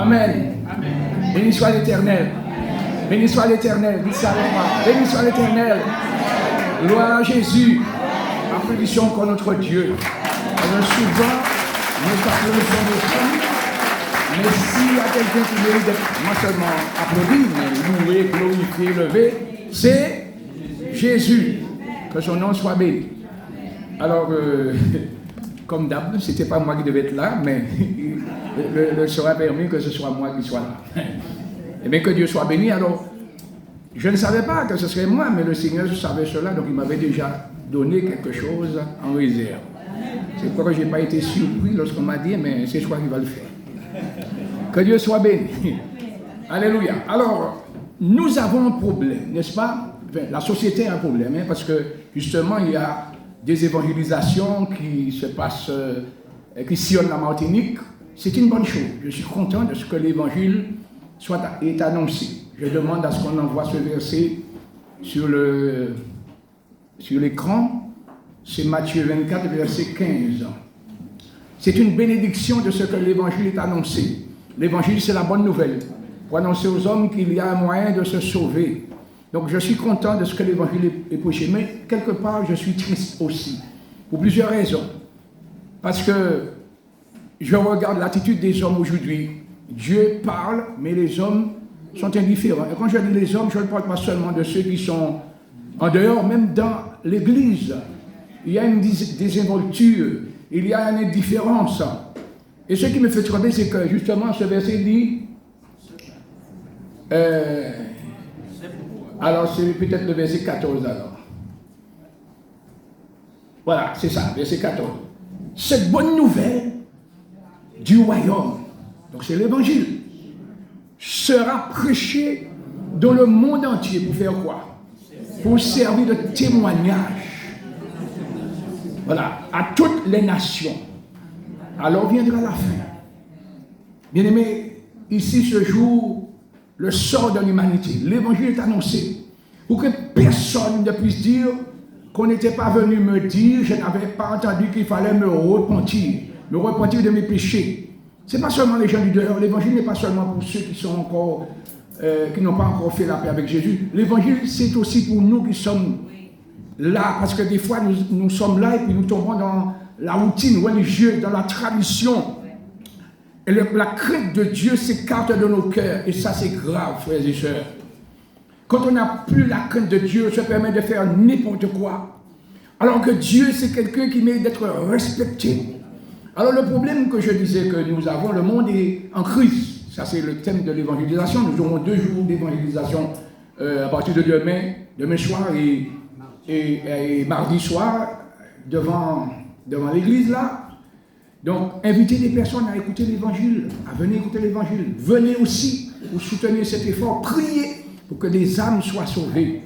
Amen. Béni soit l'Éternel. Béni soit l'Éternel. Dites ça avec moi. Béni soit l'Éternel. Gloire à Jésus. Applaudissons encore notre Dieu. Alors souvent, nous applaudissons nos femmes. Mais s'il y a quelqu'un qui mérite d'être non seulement applaudi, mais loué, glorifié, levé, c'est Jésus. Que son nom soit béni. Alors, comme d'hab, ce n'était pas moi qui devais être là, mais le sera permis que ce soit moi qui sois là. Et bien que Dieu soit béni. Alors, je ne savais pas que ce serait moi, mais le Seigneur savait cela, donc il m'avait déjà donné quelque chose en réserve. C'est pourquoi je n'ai pas été surpris lorsqu'on m'a dit, mais c'est toi qui vas le faire. Que Dieu soit béni. Alléluia. Alors, nous avons un problème, n'est-ce pas? Enfin, la société a un problème, hein, parce que justement, il y a des évangélisations qui se passent, qui sillonnent la Martinique. C'est une bonne chose. Je suis content de ce que l'évangile est annoncé. Je demande à ce qu'on envoie ce verset sur l'écran. C'est Matthieu 24, verset 15. C'est une bénédiction de ce que l'évangile est annoncé. L'évangile, c'est la bonne nouvelle pour annoncer aux hommes qu'il y a un moyen de se sauver. Donc, je suis content de ce que l'évangile est prêché, mais quelque part, je suis triste aussi, pour plusieurs raisons. Parce que je regarde l'attitude des hommes aujourd'hui. Dieu parle, mais les hommes sont indifférents. Et quand je dis les hommes, je ne parle pas seulement de ceux qui sont en dehors, même dans l'Église. Il y a une désinvolture, il y a une indifférence. Et ce qui me fait trembler, c'est que justement, ce verset dit... alors, c'est peut-être le verset 14 alors. Voilà, c'est ça, verset 14. Cette bonne nouvelle du royaume, donc c'est l'évangile, sera prêchée dans le monde entier pour faire quoi? Pour servir de témoignage. Voilà, à toutes les nations. Alors viendra la fin. Bien aimé, ici ce jour, le sort de l'humanité. L'évangile est annoncé pour que personne ne puisse dire qu'on n'était pas venu me dire, je n'avais pas entendu qu'il fallait me repentir de mes péchés. Ce n'est pas seulement les gens du dehors. L'évangile n'est pas seulement pour ceux qui sont encore, qui n'ont pas encore fait la paix avec Jésus. L'évangile, c'est aussi pour nous qui sommes là, parce que des fois, nous sommes là et puis nous tombons dans la routine religieuse, dans la tradition. Et la crainte de Dieu s'écarte de nos cœurs. Et ça, c'est grave, frères et sœurs. Quand on n'a plus la crainte de Dieu, ça permet de faire n'importe quoi. Alors que Dieu, c'est quelqu'un qui mérite d'être respecté. Alors le problème que je disais que nous avons, le monde est en crise. Ça, c'est le thème de l'évangélisation. Nous aurons 2 jours d'évangélisation à partir de demain soir et mardi soir devant l'église là. Donc, invitez des personnes à écouter l'évangile, à venir écouter l'évangile. Venez aussi pour soutenir cet effort. Priez pour que des âmes soient sauvées.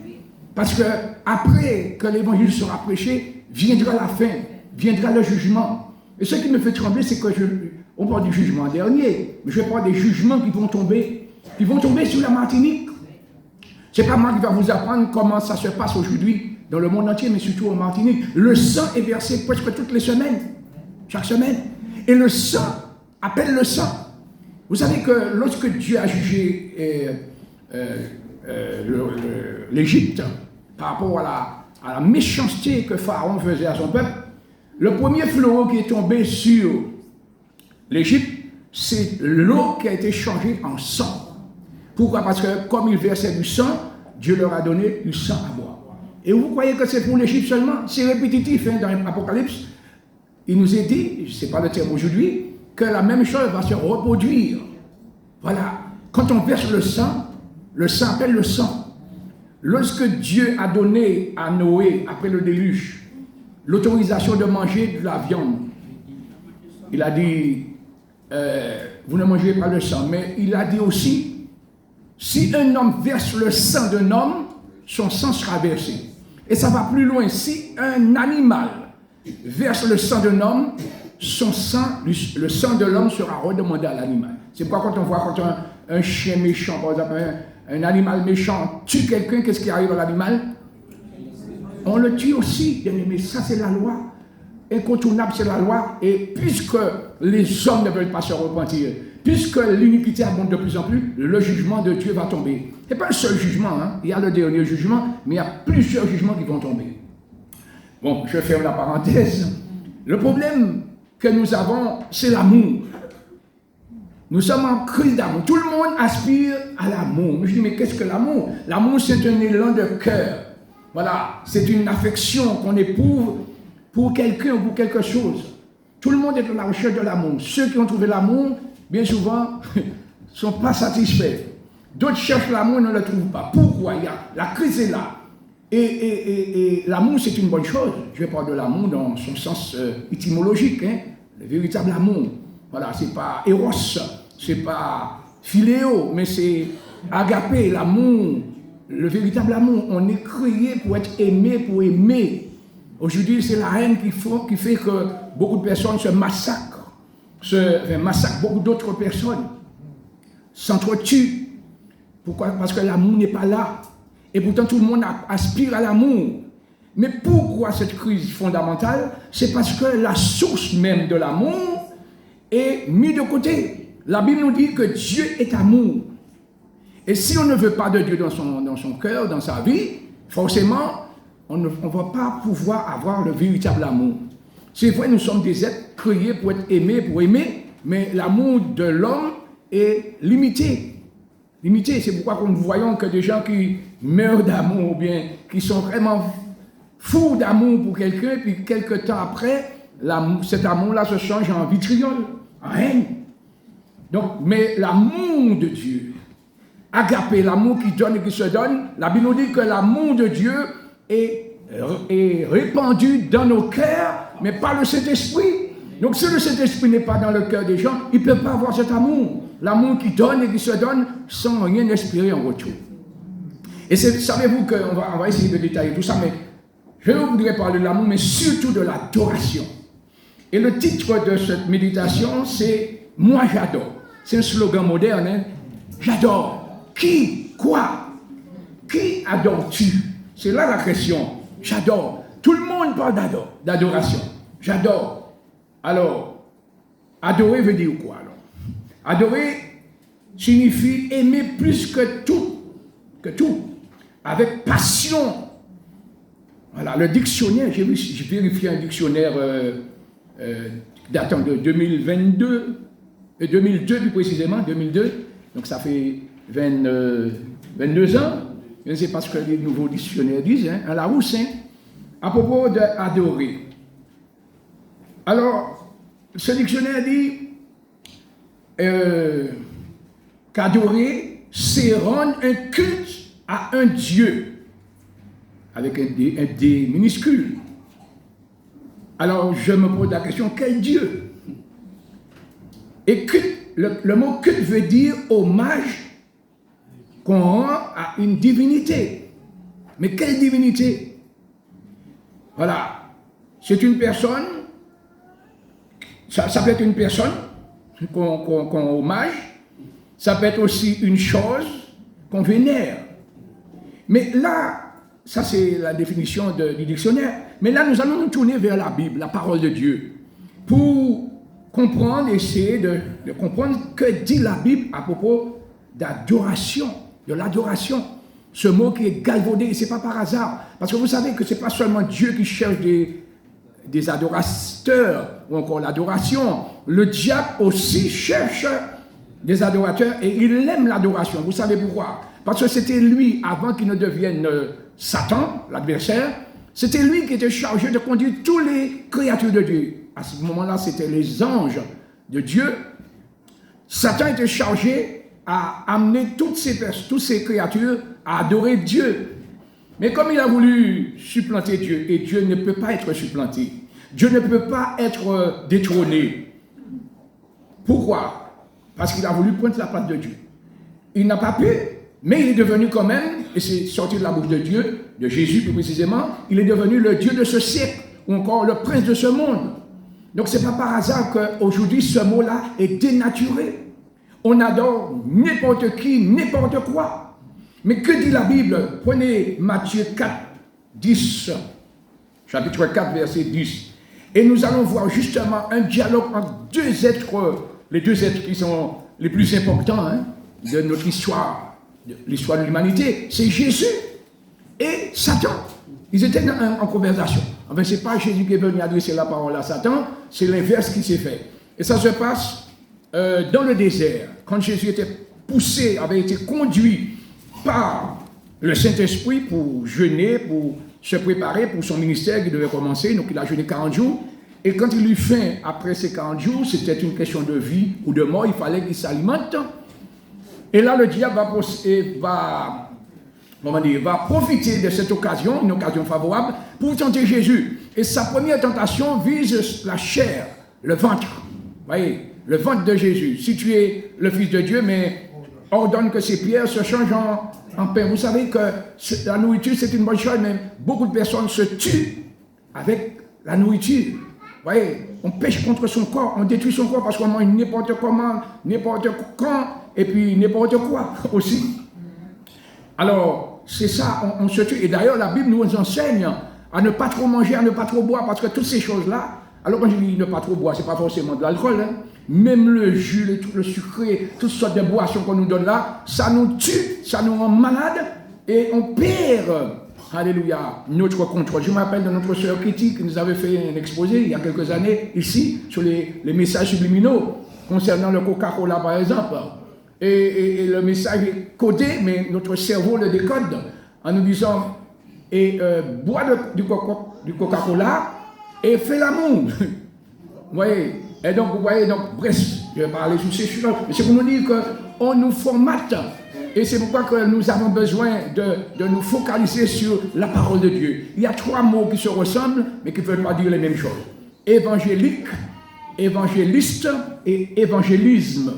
Parce que après que l'évangile sera prêché, viendra la fin, viendra le jugement. Et ce qui me fait trembler, c'est que on parle du jugement dernier, mais je parle des jugements qui vont tomber sur la Martinique. Ce n'est pas moi qui va vous apprendre comment ça se passe aujourd'hui dans le monde entier, mais surtout en Martinique. Le sang est versé presque toutes les semaines. Chaque semaine. Et le sang appelle le sang. Vous savez que lorsque Dieu a jugé l'Égypte par rapport à la méchanceté que Pharaon faisait à son peuple, le premier fléau qui est tombé sur l'Égypte, c'est l'eau qui a été changée en sang. Pourquoi? Parce que comme ils versaient du sang, Dieu leur a donné du sang à boire. Et vous croyez que c'est pour l'Égypte seulement? C'est répétitif dans l'Apocalypse. Il nous est dit, ce n'est pas le terme aujourd'hui, que la même chose va se reproduire. Voilà. Quand on verse le sang appelle le sang. Lorsque Dieu a donné à Noé, après le déluge, l'autorisation de manger de la viande, il a dit, vous ne mangez pas le sang, mais il a dit aussi, si un homme verse le sang d'un homme, son sang sera versé. Et ça va plus loin. Si un animal verse le sang d'un homme, son sang, le sang de l'homme sera redemandé à l'animal. C'est pourquoi quand on voit un chien méchant, par exemple, un animal méchant tue quelqu'un, qu'est-ce qui arrive à l'animal? On le tue aussi, bien aimé. Ça, c'est la loi. incontournable, c'est la loi. Et puisque les hommes ne veulent pas se repentir, puisque l'iniquité abonde de plus en plus, le jugement de Dieu va tomber. Ce n'est pas un seul jugement, hein. Il y a le dernier jugement, mais il y a plusieurs jugements qui vont tomber. Bon, je ferme la parenthèse. Le problème que nous avons, c'est l'amour. Nous sommes en crise d'amour. Tout le monde aspire à l'amour. Je dis, mais qu'est-ce que l'amour? L'amour, c'est un élan de cœur. Voilà, c'est une affection qu'on éprouve pour quelqu'un ou pour quelque chose. Tout le monde est à la recherche de l'amour. Ceux qui ont trouvé l'amour, bien souvent, ne sont pas satisfaits. D'autres cherchent l'amour et ne le trouvent pas. Pourquoi? La crise est là. Et l'amour, c'est une bonne chose. Je parle de l'amour dans son sens étymologique, hein? Le véritable amour. Voilà, c'est pas Eros, c'est pas Philéo, mais c'est Agapé, l'amour, le véritable amour. On est créé pour être aimé, pour aimer. Aujourd'hui, c'est la haine qui fait que beaucoup de personnes se massacrent, massacrent beaucoup d'autres personnes, s'entretuent. Pourquoi? Parce que l'amour n'est pas là. Et pourtant, tout le monde aspire à l'amour. Mais pourquoi cette crise fondamentale? C'est parce que la source même de l'amour est mise de côté. La Bible nous dit que Dieu est amour. Et si on ne veut pas de Dieu dans son cœur, dans sa vie, forcément, on ne va pas pouvoir avoir le véritable amour. C'est vrai, nous sommes des êtres créés pour être aimés, pour aimer, mais l'amour de l'homme est limité. Limité, c'est pourquoi nous voyons que des gens qui meurent d'amour, ou bien qui sont vraiment fous d'amour pour quelqu'un, puis quelques temps après, cet amour-là se change en vitriol, en haine. Donc, mais l'amour de Dieu, agapé, l'amour qui donne et qui se donne, la Bible nous dit que l'amour de Dieu est répandu dans nos cœurs, mais par le Saint-Esprit. Donc, si le Saint-Esprit n'est pas dans le cœur des gens, ils ne peuvent pas avoir cet amour. L'amour qui donne et qui se donne sans rien espérer en retour. Et savez-vous qu'on va essayer de détailler tout ça, mais je voudrais parler de l'amour, mais surtout de l'adoration. Et le titre de cette méditation, c'est « Moi j'adore ». C'est un slogan moderne, hein? J'adore. Qui? Quoi? Qui adores-tu? C'est là la question. J'adore. Tout le monde parle d'adoration. J'adore. Alors, adorer veut dire quoi alors? Adorer signifie aimer plus que tout, avec passion. Voilà, le dictionnaire, j'ai vérifié un dictionnaire datant de 2022, 2002 plus précisément, 2002, donc ça fait 22 ans, je ne sais pas ce que les nouveaux dictionnaires disent, hein, à Larousse, hein, à propos d'adorer. Alors, ce dictionnaire dit qu'adorer, c'est rendre un culte à un Dieu, avec un D minuscule. Alors, je me pose la question, quel Dieu? Et culte, le mot culte veut dire hommage qu'on rend à une divinité. Mais quelle divinité? Voilà, c'est une personne, ça peut être une personne qu'on hommage, ça peut être aussi une chose qu'on vénère. Mais là, ça c'est la définition du dictionnaire, mais là nous allons nous tourner vers la Bible, la parole de Dieu, pour comprendre, essayer de comprendre que dit la Bible à propos d'adoration, de l'adoration. Ce mot qui est galvaudé, ce n'est pas par hasard, parce que vous savez que ce n'est pas seulement Dieu qui cherche des adorateurs, ou encore l'adoration. Le diable aussi cherche des adorateurs et il aime l'adoration. Vous savez pourquoi? Parce que c'était lui, avant qu'il ne devienne Satan, l'adversaire, c'était lui qui était chargé de conduire toutes les créatures de Dieu. À ce moment-là, c'était les anges de Dieu. Satan était chargé à amener toutes ces créatures à adorer Dieu. Mais comme il a voulu supplanter Dieu, et Dieu ne peut pas être supplanté, Dieu ne peut pas être détrôné. Pourquoi? Parce qu'il a voulu prendre la place de Dieu. Il n'a pas pu, mais il est devenu quand même, et c'est sorti de la bouche de Dieu, de Jésus plus précisément, il est devenu le Dieu de ce siècle, ou encore le prince de ce monde. Donc ce n'est pas par hasard qu'aujourd'hui ce mot-là est dénaturé. On adore n'importe qui, n'importe quoi. Mais que dit la Bible? Prenez Matthieu 4, 10, chapitre 4, verset 10. Et nous allons voir justement un dialogue entre deux êtres, les deux êtres qui sont les plus importants de notre histoire, de l'histoire de l'humanité. C'est Jésus et Satan. Ils étaient en conversation. Enfin, ce n'est pas Jésus qui est venu adresser la parole à Satan, c'est l'inverse qui s'est fait. Et ça se passe dans le désert, quand Jésus était poussé, avait été conduit par le Saint-Esprit pour jeûner, pour se préparer pour son ministère qui devait commencer. Donc il a jeûné 40 jours. Et quand il eut faim après ces 40 jours, c'était une question de vie ou de mort, il fallait qu'il s'alimente. Et là, le diable va profiter de cette occasion, une occasion favorable, pour tenter Jésus. Et sa première tentation vise la chair, le ventre. Vous voyez, le ventre de Jésus. Si tu es le Fils de Dieu, mais ordonne que ces pierres se changent en pain. Vous savez que la nourriture, c'est une bonne chose, mais beaucoup de personnes se tuent avec la nourriture. Vous voyez, on pêche contre son corps, on détruit son corps parce qu'on mange n'importe comment, n'importe quand, et puis n'importe quoi aussi. Alors, c'est ça, on se tue. Et d'ailleurs, la Bible nous enseigne à ne pas trop manger, à ne pas trop boire, parce que toutes ces choses-là, alors quand je dis ne pas trop boire, ce n'est pas forcément de l'alcool, même le jus, le sucré, toutes sortes de boissons qu'on nous donne là, ça nous tue, ça nous rend malade, et on perd, alléluia, notre contrôle. Je me rappelle de notre sœur Kitty qui nous avait fait un exposé il y a quelques années, ici, sur les messages subliminaux, concernant le Coca-Cola par exemple. Et le message est codé, mais notre cerveau le décode en nous disant bois du Coca-Cola et fais l'amour. Vous voyez? Et donc, vous voyez, bref, je vais parler sur ces choses, mais c'est pour nous dire qu'on nous formate. Et c'est pourquoi que nous avons besoin de nous focaliser sur la parole de Dieu. Il y a 3 mots qui se ressemblent, mais qui ne veulent pas dire les mêmes choses. Évangélique, évangéliste et évangélisme.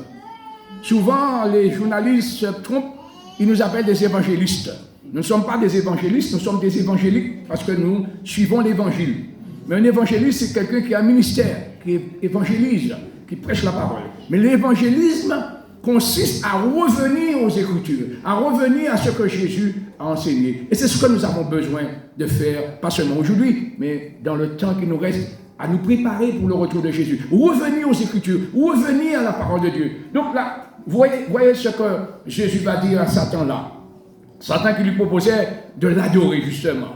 Souvent, les journalistes se trompent, ils nous appellent des évangélistes. Nous ne sommes pas des évangélistes, nous sommes des évangéliques parce que nous suivons l'évangile. Mais un évangéliste, c'est quelqu'un qui a un ministère, qui évangélise, qui prêche la parole. Mais l'évangélisme consiste à revenir aux Écritures, à revenir à ce que Jésus a enseigné. Et c'est ce que nous avons besoin de faire, pas seulement aujourd'hui, mais dans le temps qui nous reste, à nous préparer pour le retour de Jésus. Revenir aux Écritures, revenir à la parole de Dieu. Donc là, voyez ce que Jésus va dire à Satan là. Satan qui lui proposait de l'adorer justement.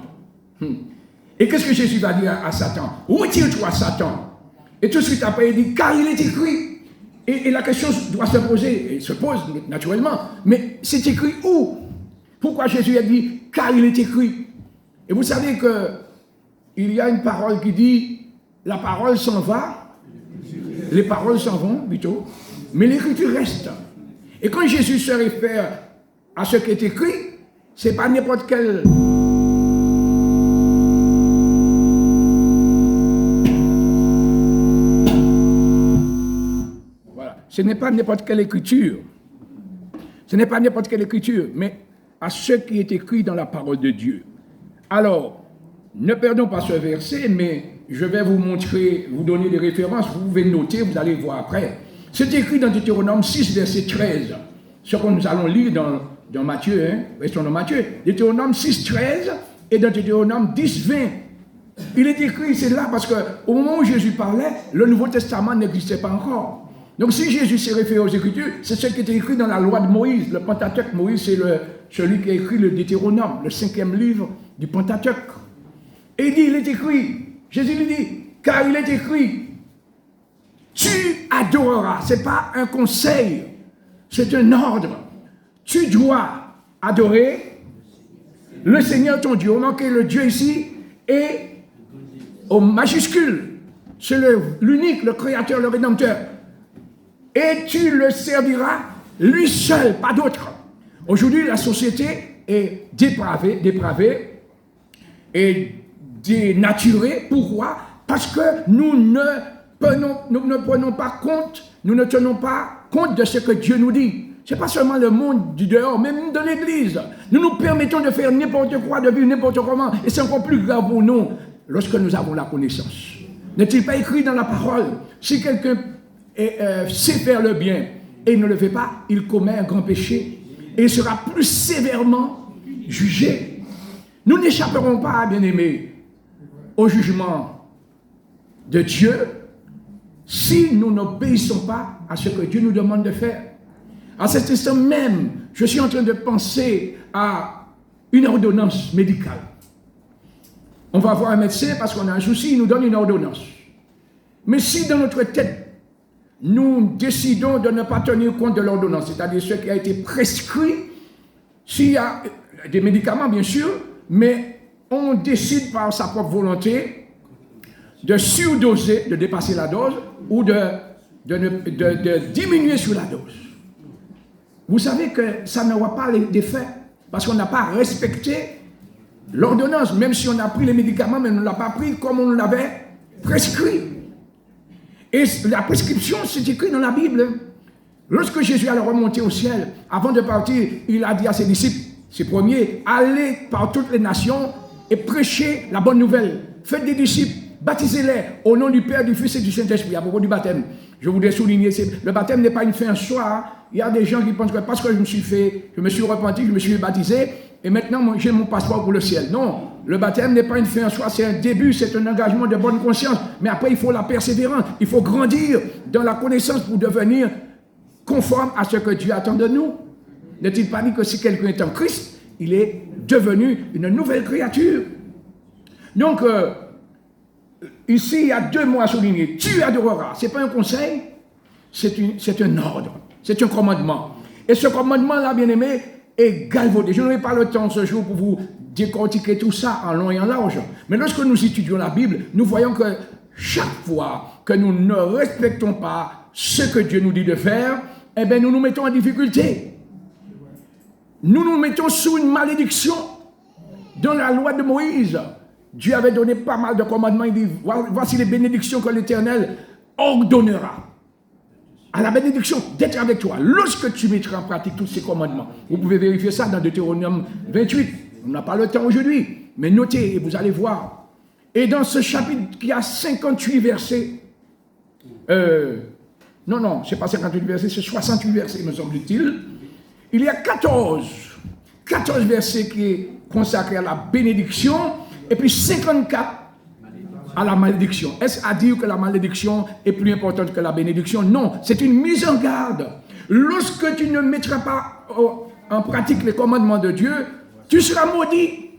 Et qu'est-ce que Jésus va dire à Satan? Retire-toi, Satan. Et tout de suite après, il dit, car il est écrit. Et la question doit se poser, et se pose naturellement, mais c'est écrit où? Pourquoi Jésus a dit, car il est écrit? Et vous savez qu'il y a une parole qui dit, la parole s'en va, les paroles s'en vont plutôt, mais l'écriture reste. Et quand Jésus se réfère à ce qui est écrit, ce n'est pas n'importe quel... Voilà. Ce n'est pas n'importe quelle écriture. Ce n'est pas n'importe quelle écriture, mais à ce qui est écrit dans la parole de Dieu. Alors, ne perdons pas ce verset, mais je vais vous montrer, vous donner des références, vous pouvez noter, vous allez voir après. C'est écrit dans Deutéronome 6, verset 13, ce que nous allons lire dans Matthieu, restons dans Matthieu, Deutéronome 6, 13, et dans Deutéronome 10, 20. Il est écrit, c'est là, parce qu'au moment où Jésus parlait, le Nouveau Testament n'existait pas encore. Donc si Jésus s'est référé aux Écritures, c'est ce qui est écrit dans la loi de Moïse. Le Pentateuque, Moïse, c'est celui qui a écrit le Deutéronome, le 5e livre du Pentateuque. Et il dit, il est écrit, Jésus lui dit, car il est écrit, tu adoreras. Ce n'est pas un conseil, c'est un ordre. Tu dois adorer le Seigneur ton Dieu. On manque le Dieu ici et au majuscule. C'est l'unique, le Créateur, le Rédempteur. Et tu le serviras lui seul, pas d'autre. Aujourd'hui, la société est dépravée et dénaturée. Pourquoi? Parce que nous ne prenons pas compte, nous ne tenons pas compte de ce que Dieu nous dit. Ce n'est pas seulement le monde du dehors, même de l'église. Nous nous permettons de faire n'importe quoi, de vivre n'importe comment. Et c'est encore plus grave pour nous lorsque nous avons la connaissance. N'est-il pas écrit dans la parole? Si quelqu'un sait faire le bien et il ne le fait pas, il commet un grand péché et il sera plus sévèrement jugé. Nous n'échapperons pas, bien-aimés, au jugement de Dieu si nous n'obéissons pas à ce que Dieu nous demande de faire. À cet instant même, je suis en train de penser à une ordonnance médicale. On va voir un médecin parce qu'on a un souci, il nous donne une ordonnance. Mais si dans notre tête, nous décidons de ne pas tenir compte de l'ordonnance, c'est-à-dire ce qui a été prescrit, s'il y a des médicaments bien sûr, mais on décide par sa propre volonté de surdoser, de dépasser la dose ou de diminuer sur la dose. Vous savez que ça n'aura pas d'effet parce qu'on n'a pas respecté l'ordonnance, même si on a pris les médicaments, mais on ne l'a pas pris comme on l'avait prescrit. Et la prescription, c'est écrit dans la Bible. Lorsque Jésus allait remonter au ciel, avant de partir, il a dit à ses disciples, ses premiers, allez par toutes les nations et prêchez la bonne nouvelle. Faites des disciples, baptisez-les au nom du Père, du Fils et du Saint-Esprit. À propos du baptême, je voudrais souligner, le baptême n'est pas une fin en soi. Il y a des gens qui pensent que parce que je me suis repenti, je me suis baptisé, et maintenant j'ai mon passeport pour le ciel. Non, le baptême n'est pas une fin en soi, c'est un début, c'est un engagement de bonne conscience. Mais après, il faut la persévérance, il faut grandir dans la connaissance pour devenir conforme à ce que Dieu attend de nous. N'est-il pas dit que si quelqu'un est en Christ, il est devenu une nouvelle créature? Donc, ici, il y a deux mots à souligner. Tu adoreras. Ce n'est pas un conseil, c'est un ordre, c'est un commandement. Et ce commandement-là, bien-aimé, est galvaudé. Je n'aurai pas le temps ce jour pour vous décortiquer tout ça en long et en large. Mais lorsque nous étudions la Bible, nous voyons que chaque fois que nous ne respectons pas ce que Dieu nous dit de faire, eh bien, nous nous mettons en difficulté. Nous nous mettons sous une malédiction. Dans la loi de Moïse, Dieu avait donné pas mal de commandements. Il dit, voici les bénédictions que l'Éternel ordonnera. À la bénédiction d'être avec toi, lorsque tu mettras en pratique tous ces commandements. Vous pouvez vérifier ça dans Deutéronome 28. On n'a pas le temps aujourd'hui, mais notez et vous allez voir. Et dans ce chapitre qui a 58 versets, non, c'est pas 58 versets, c'est 68 versets, me semble-t-il. Il y a 14 versets qui est consacré à la bénédiction, et puis 54 à la malédiction. Est-ce à dire que la malédiction est plus importante que la bénédiction? Non, c'est une mise en garde. Lorsque tu ne mettras pas en pratique les commandements de Dieu, tu seras maudit.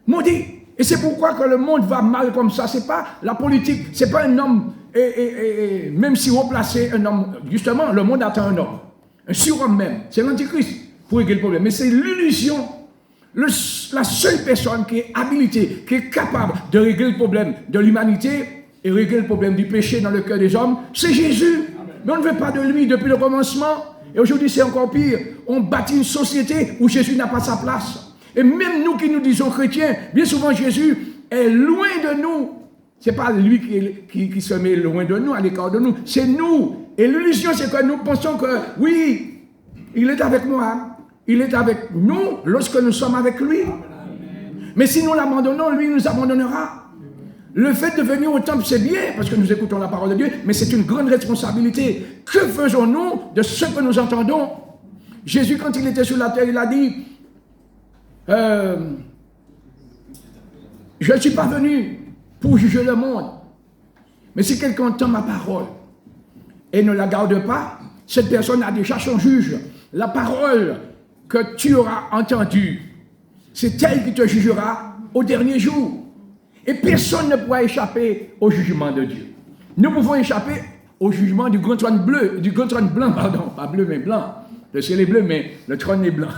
Maudit. Et c'est pourquoi que le monde va mal comme ça. C'est pas la politique, c'est pas un homme, même si haut placé, un homme, justement, le monde attend un homme. Un surhomme même. C'est l'antichrist pour régler le problème. Mais c'est l'illusion. La seule personne qui est habilitée, qui est capable de régler le problème de l'humanité et régler le problème du péché dans le cœur des hommes, c'est Jésus. Mais on ne veut pas de lui depuis le commencement. Et aujourd'hui, c'est encore pire. On bâtit une société où Jésus n'a pas sa place. Et même nous qui nous disons chrétiens, bien souvent Jésus est loin de nous. Ce n'est pas lui qui se met loin de nous, à l'écart de nous. C'est nous. Et l'illusion, c'est que nous pensons que, oui, il est avec moi. Il est avec nous lorsque nous sommes avec lui. Mais si nous l'abandonnons, lui nous abandonnera. Le fait de venir au temple, c'est bien, parce que nous écoutons la parole de Dieu, mais c'est une grande responsabilité. Que faisons-nous de ce que nous entendons? Jésus, quand il était sur la terre, il a dit, je ne suis pas venu pour juger le monde. Mais si quelqu'un entend ma parole et ne la garde pas, cette personne a déjà son juge. La parole que tu auras entendue, c'est elle qui te jugera au dernier jour. Et personne ne pourra échapper au jugement de Dieu. Nous pouvons échapper au jugement du grand trône blanc, pardon, pas bleu mais blanc. Le ciel est bleu mais le trône est blanc.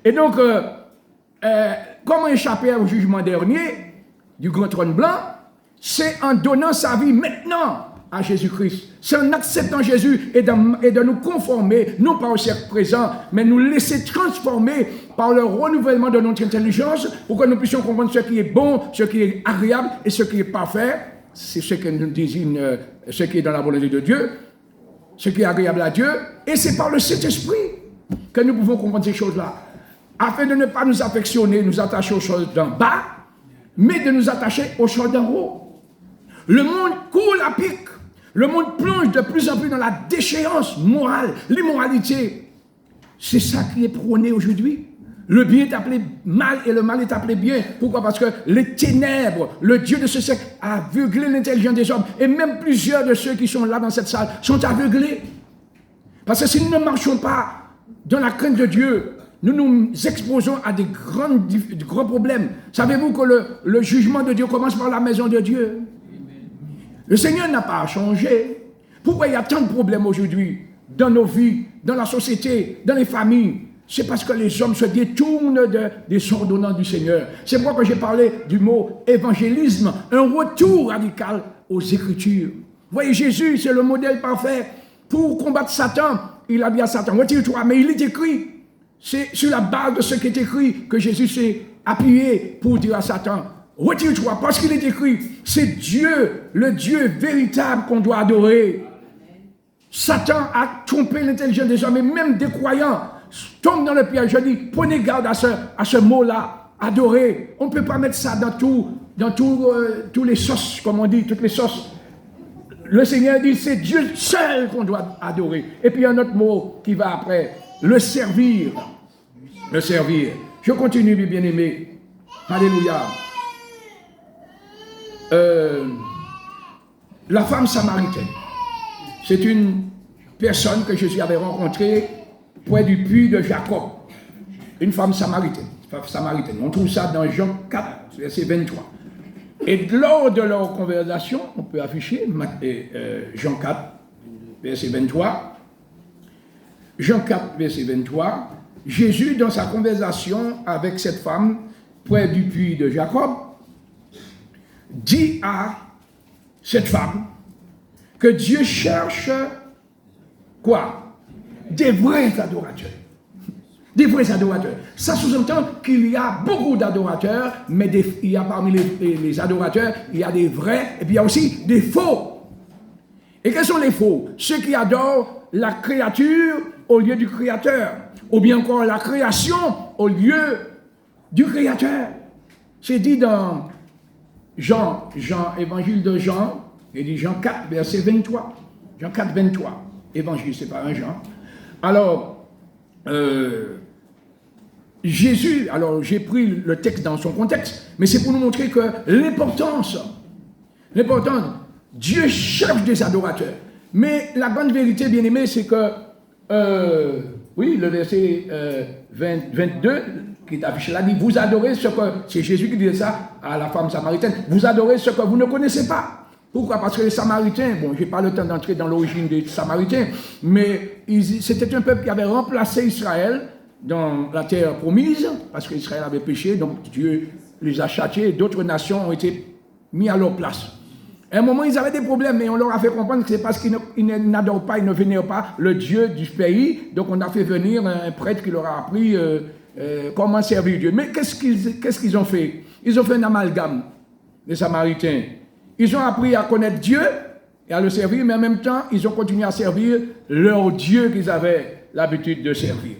Et donc, comment échapper au jugement dernier du grand trône blanc? C'est en donnant sa vie maintenant à Jésus-Christ. C'est en acceptant Jésus et de nous conformer, non pas au siècle présent, mais nous laisser transformer par le renouvellement de notre intelligence pour que nous puissions comprendre ce qui est bon, ce qui est agréable et ce qui est parfait. C'est ce que nous désigne, ce qui est dans la volonté de Dieu, ce qui est agréable à Dieu. Et c'est par le Saint-Esprit que nous pouvons comprendre ces choses-là, afin de ne pas nous affectionner, nous attacher aux choses d'en bas, mais de nous attacher aux choses d'en haut. Le monde coule à pic. Le monde plonge de plus en plus dans la déchéance morale, l'immoralité. C'est ça qui est prôné aujourd'hui. Le bien est appelé mal et le mal est appelé bien. Pourquoi? Parce que les ténèbres, le Dieu de ce siècle a aveuglé l'intelligence des hommes. Et même plusieurs de ceux qui sont là dans cette salle sont aveuglés. Parce que si nous ne marchons pas dans la crainte de Dieu, nous nous exposons à des grands problèmes. Savez-vous que le jugement de Dieu commence par la maison de Dieu? Le Seigneur n'a pas changé. Pourquoi il y a tant de problèmes aujourd'hui dans nos vies, dans la société, dans les familles? C'est parce que les hommes se détournent des ordonnances du Seigneur. C'est pourquoi j'ai parlé du mot évangélisme, un retour radical aux Écritures. Vous voyez, Jésus, c'est le modèle parfait pour combattre Satan. Il a dit à Satan, retire-toi, mais il est écrit. C'est sur la base de ce qui est écrit que Jésus s'est appuyé pour dire à Satan, retire-toi, parce qu'il est écrit, c'est Dieu, le Dieu véritable qu'on doit adorer. Satan a trompé l'intelligence des hommes et même des croyants tombent dans le piège. Je dis, prenez garde à ce mot-là, adorer. On ne peut pas mettre ça dans tous les sauces, comme on dit, toutes les sauces. Le Seigneur dit, c'est Dieu seul qu'on doit adorer. Et puis un autre mot qui va après, le servir. Le servir. Je continue, mes bien-aimés. Alléluia. La femme samaritaine. C'est une personne que Jésus avait rencontrée près du puits de Jacob. Une femme samaritaine. On trouve ça dans Jean 4, verset 23. Et lors de leur conversation, on peut afficher Jean 4, verset 23. Jean 4, verset 23. Jésus, dans sa conversation avec cette femme près du puits de Jacob, dit à cette femme que Dieu cherche quoi? Des vrais adorateurs. Des vrais adorateurs. Ça sous-entend qu'il y a beaucoup d'adorateurs, mais il y a parmi les adorateurs, il y a des vrais, et puis il y a aussi des faux. Et quels sont les faux? Ceux qui adorent la créature au lieu du créateur, ou bien encore la création au lieu du créateur. C'est dit dans évangile de Jean, il dit Jean 4, verset 23. Jean 4, 23. Évangile, c'est pas un Jean. Alors, Jésus, alors j'ai pris le texte dans son contexte, mais c'est pour nous montrer que l'importance, Dieu cherche des adorateurs. Mais la grande vérité, bien aimé, c'est que, oui, le verset 22 qui est affiché là dit, vous adorez ce que, c'est Jésus qui disait ça à la femme samaritaine, vous adorez ce que vous ne connaissez pas. Pourquoi? Parce que les Samaritains, bon, je n'ai pas le temps d'entrer dans l'origine des Samaritains, mais c'était un peuple qui avait remplacé Israël dans la terre promise, parce qu'Israël avait péché, donc Dieu les a châtiés, et d'autres nations ont été mis à leur place. À un moment, ils avaient des problèmes, mais on leur a fait comprendre que c'est parce qu'ils n'adorent pas, ils ne vénèrent pas le Dieu du pays, donc on a fait venir un prêtre qui leur a appris comment servir Dieu. Mais qu'est-ce qu'ils ont fait? Ils ont fait un amalgame, les Samaritains. Ils ont appris à connaître Dieu et à le servir, mais en même temps, ils ont continué à servir leur Dieu qu'ils avaient l'habitude de servir.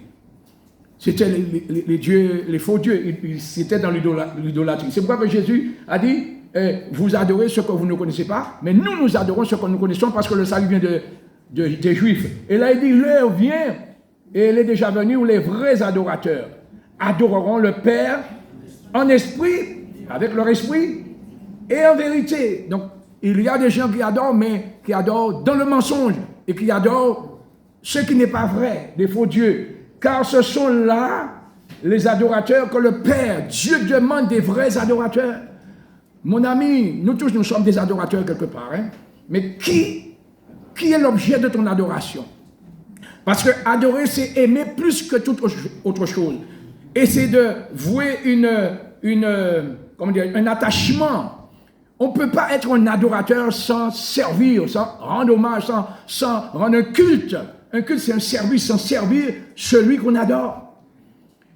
C'était les dieux, les faux dieux, c'était dans l'idolâtrie. C'est pourquoi que Jésus a dit, vous adorez ce que vous ne connaissez pas, mais nous adorons ce que nous connaissons parce que le salut vient des Juifs. Et là, il dit, l'heure vient, et elle est déjà venue, où les vrais adorateurs adoreront le Père en esprit, avec leur esprit, et en vérité. Donc, il y a des gens qui adorent, mais qui adorent dans le mensonge, et qui adorent ce qui n'est pas vrai, des faux dieux. Car ce sont là les adorateurs que le Père, Dieu demande des vrais adorateurs. Mon ami, nous tous, nous sommes des adorateurs quelque part. Hein? Mais qui est l'objet de ton adoration? Parce que adorer, c'est aimer plus que toute autre chose. Et c'est de vouer un attachement. On ne peut pas être un adorateur sans servir, sans rendre hommage, sans rendre un culte. Un culte, c'est un service, sans servir celui qu'on adore.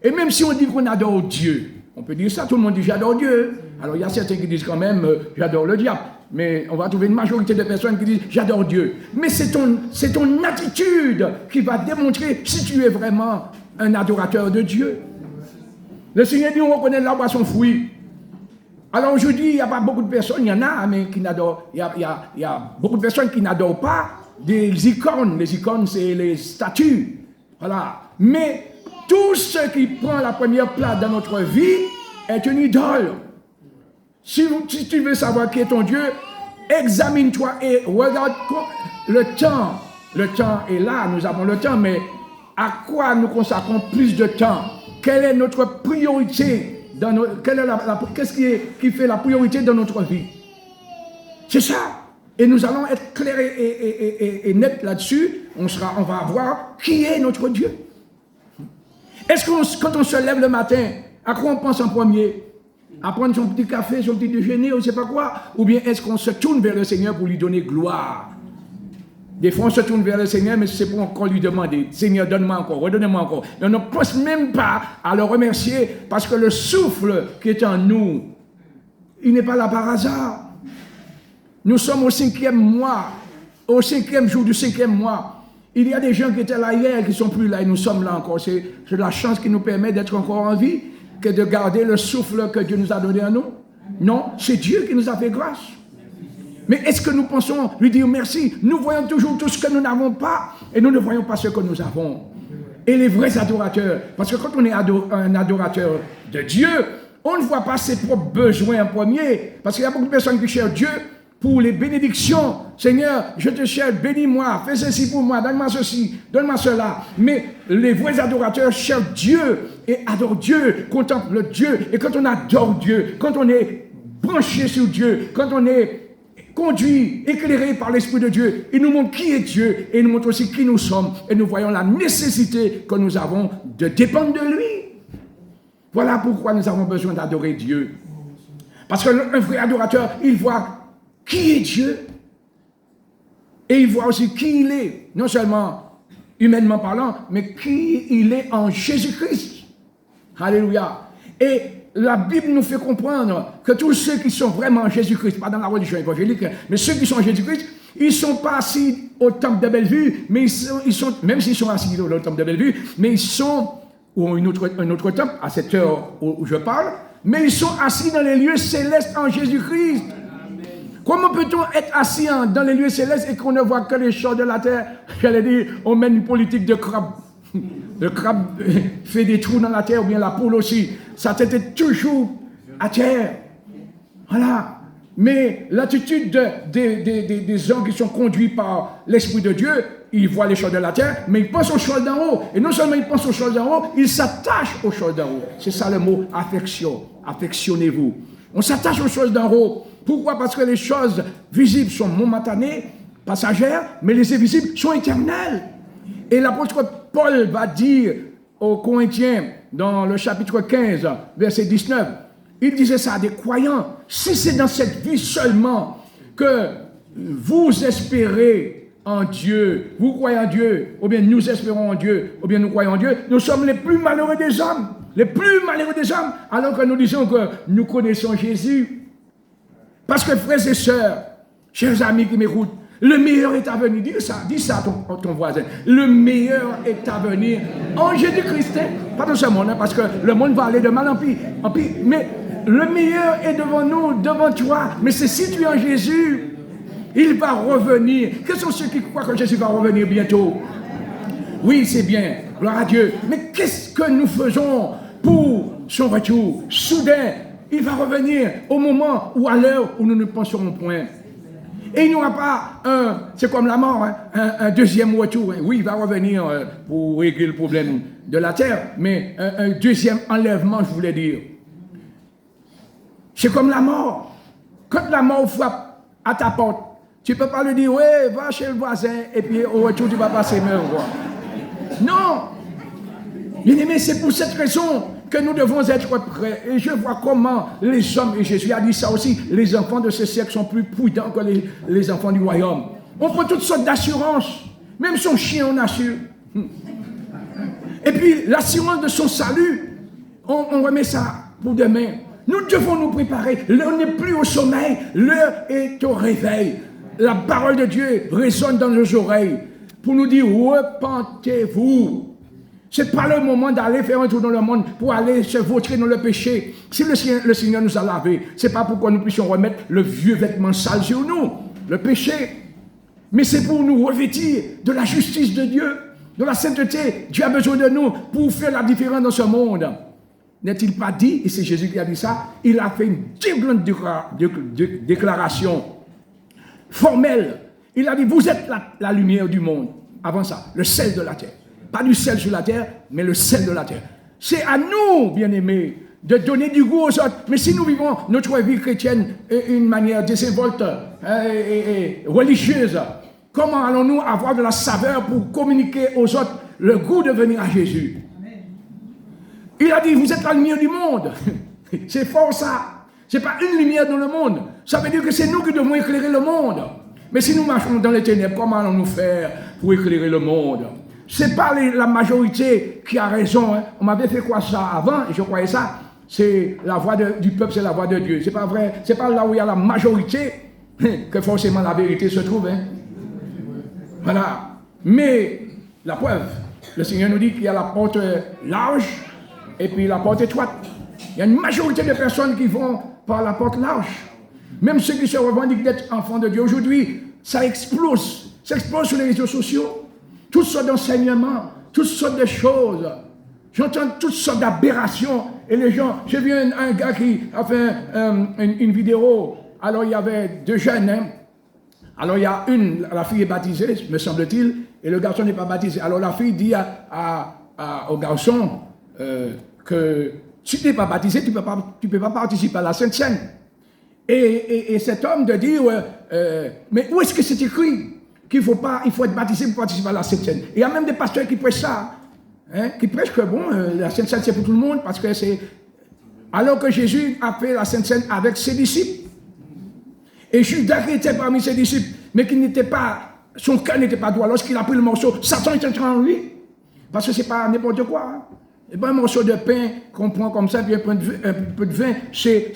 Et même si on dit qu'on adore Dieu, on peut dire ça, tout le monde dit j'adore Dieu. Alors il y a certains qui disent quand même j'adore le diable. Mais on va trouver une majorité de personnes qui disent j'adore Dieu. Mais c'est ton attitude qui va démontrer si tu es vraiment un adorateur de Dieu. Le Seigneur dit on reconnaît l'arbre à son fruit. Alors aujourd'hui, il n'y a pas beaucoup de personnes, il y en a, mais qui n'adorent, il y a beaucoup de personnes qui n'adorent pas des icônes. Les icônes, c'est les statues. Voilà. Mais tout ce qui prend la première place dans notre vie est une idole. Si tu veux savoir qui est ton Dieu, examine-toi et regarde le temps. Le temps est là, nous avons le temps, mais à quoi nous consacrons plus de temps? Quelle est notre priorité? Qu'est-ce qui fait la priorité dans notre vie? C'est ça. Et nous allons être clairs et nets là-dessus. On va voir qui est notre Dieu. Est-ce que quand on se lève le matin, à quoi on pense en premier? À prendre son petit café, son petit déjeuner, on ne sait pas quoi? Ou bien est-ce qu'on se tourne vers le Seigneur pour lui donner gloire? Des fois, on se tourne vers le Seigneur, mais c'est pour encore lui demander, Seigneur, donne-moi encore, redonne-moi encore. Et on ne pense même pas à le remercier parce que le souffle qui est en nous, il n'est pas là par hasard. Nous sommes au 5e mois, au 5e jour du 5e mois. Il y a des gens qui étaient là hier et qui ne sont plus là et nous sommes là encore. C'est la chance qui nous permet d'être encore en vie, que de garder le souffle que Dieu nous a donné à nous. Non, c'est Dieu qui nous a fait grâce. Mais est-ce que nous pensons lui dire merci? Nous voyons toujours tout ce que nous n'avons pas et nous ne voyons pas ce que nous avons. Et les vrais adorateurs, parce que quand on est un adorateur de Dieu, on ne voit pas ses propres besoins en premier, parce qu'il y a beaucoup de personnes qui cherchent Dieu pour les bénédictions. Seigneur, je te cherche, bénis-moi, fais ceci pour moi, donne-moi ceci, donne-moi cela. Mais les vrais adorateurs cherchent Dieu et adorent Dieu, contemplent Dieu. Et quand on adore Dieu, quand on est branché sur Dieu, quand on est conduit, éclairé par l'Esprit de Dieu, il nous montre qui est Dieu et il nous montre aussi qui nous sommes. Et nous voyons la nécessité que nous avons de dépendre de lui. Voilà pourquoi nous avons besoin d'adorer Dieu. Parce qu'un vrai adorateur, il voit qui est Dieu et il voit aussi qui il est, non seulement humainement parlant, mais qui il est en Jésus-Christ. Alléluia. Et la Bible nous fait comprendre que tous ceux qui sont vraiment en Jésus-Christ, pas dans la religion évangélique, mais ceux qui sont en Jésus-Christ, ils ne sont pas assis au temple de Bellevue, mais ils sont même s'ils sont assis au temple de Bellevue, mais ils sont, ou un autre temple, à cette heure où je parle, mais ils sont assis dans les lieux célestes en Jésus-Christ. Comment peut-on être assis dans les lieux célestes et qu'on ne voit que les choses de la terre? J'allais dire, on mène une politique de crabe. Le crabe fait des trous dans la terre, ou bien la poule aussi. Sa tête est toujours à terre. Voilà. Mais l'attitude des hommes qui sont conduits par l'Esprit de Dieu, ils voient les choses de la terre, mais ils pensent aux choses d'en haut. Et non seulement ils pensent aux choses d'en haut, ils s'attachent aux choses d'en haut. C'est ça le mot affection. Affectionnez-vous. On s'attache aux choses d'en haut. Pourquoi? Parce que les choses visibles sont momentanées, passagères, mais les invisibles sont éternelles. Et l'apôtre Paul va dire aux Corinthiens, dans le chapitre 15, verset 19, il disait ça à des croyants. Si c'est dans cette vie seulement que vous espérez en Dieu, vous croyez en Dieu, ou bien nous espérons en Dieu, ou bien nous croyons en Dieu, nous sommes les plus malheureux des hommes. Les plus malheureux des hommes, alors que nous disons que nous connaissons Jésus. Parce que frères et sœurs, chers amis qui m'écoutent, le meilleur est à venir. Dis ça à ton voisin. Le meilleur est à venir en Jésus-Christ. Pas dans ce monde, parce que le monde va aller de mal en pire. Mais le meilleur est devant nous, devant toi. Mais c'est situé en Jésus. Il va revenir. Quels sont ceux qui croient que Jésus va revenir bientôt? Oui, c'est bien. Gloire à Dieu. Mais qu'est-ce que nous faisons pour son retour? Soudain, il va revenir au moment ou à l'heure où nous ne penserons point. Et il n'y aura pas c'est comme la mort, hein, un deuxième retour. Oui, il va revenir pour régler le problème de la terre, mais un deuxième enlèvement, je voulais dire. C'est comme la mort. Quand la mort frappe à ta porte, tu ne peux pas lui dire, ouais, va chez le voisin, et puis au retour, tu vas passer même. Non! Bien aimé, c'est pour cette raison que nous devons être prêts. Et je vois comment les hommes, et Jésus a dit ça aussi, les enfants de ce siècle sont plus prudents que les enfants du royaume. On prend toutes sortes d'assurances. Même son chien, on assure. Et puis, l'assurance de son salut, on remet ça pour demain. Nous devons nous préparer. L'heure n'est plus au sommeil, l'heure est au réveil. La parole de Dieu résonne dans nos oreilles pour nous dire, repentez-vous. Ce n'est pas le moment d'aller faire un tour dans le monde pour aller se vautrer dans le péché. Si le Seigneur nous a lavés, ce n'est pas pour que nous puissions remettre le vieux vêtement sale sur nous, le péché. Mais c'est pour nous revêtir de la justice de Dieu. De la sainteté, Dieu a besoin de nous pour faire la différence dans ce monde. N'est-il pas dit, et c'est Jésus qui a dit ça, il a fait une très grande déclaration formelle. Il a dit, vous êtes la lumière du monde. Avant ça, le sel de la terre. Pas du sel sur la terre, mais le sel de la terre. C'est à nous, bien-aimés, de donner du goût aux autres. Mais si nous vivons notre vie chrétienne d'une manière désinvolte et religieuse, comment allons-nous avoir de la saveur pour communiquer aux autres le goût de venir à Jésus? Il a dit, vous êtes la lumière du monde. C'est fort ça. Ce n'est pas une lumière dans le monde. Ça veut dire que c'est nous qui devons éclairer le monde. Mais si nous marchons dans les ténèbres, comment allons-nous faire pour éclairer le monde? Ce n'est pas la majorité qui a raison. Hein. On m'avait fait quoi ça avant, et je croyais ça. C'est la voix du peuple, c'est la voix de Dieu. Ce n'est pas vrai. Ce n'est pas là où il y a la majorité que forcément la vérité se trouve. Hein. Voilà. Mais la preuve, le Seigneur nous dit qu'il y a la porte large et puis la porte étroite. Il y a une majorité de personnes qui vont par la porte large. Même ceux qui se revendiquent d'être enfants de Dieu aujourd'hui, ça explose. Ça explose sur les réseaux sociaux. Toutes sortes d'enseignements, toutes sortes de choses. J'entends toutes sortes d'aberrations. Et les gens, j'ai vu un gars qui a fait une vidéo. Alors il y avait deux jeunes. Hein. Alors il y a la fille est baptisée, me semble-t-il, et le garçon n'est pas baptisé. Alors la fille dit au garçon que si tu n'es pas baptisé, tu ne peux pas participer à la Sainte Seine. Et cet homme de dire, mais où est-ce que c'est écrit qu'il faut être baptisé pour participer à la Sainte Seine? Et il y a même des pasteurs qui prêchent ça, hein, qui prêchent que bon, la Sainte Seine c'est pour tout le monde, parce que c'est... Alors que Jésus a fait la Sainte Seine avec ses disciples. Et Judas qui était parmi ses disciples, mais qui n'était pas, son cœur n'était pas droit. Lorsqu'il a pris le morceau, Satan est entré en lui. Parce que ce n'est pas n'importe quoi. Hein. Et bien, un morceau de pain qu'on prend comme ça, puis un peu de vin, c'est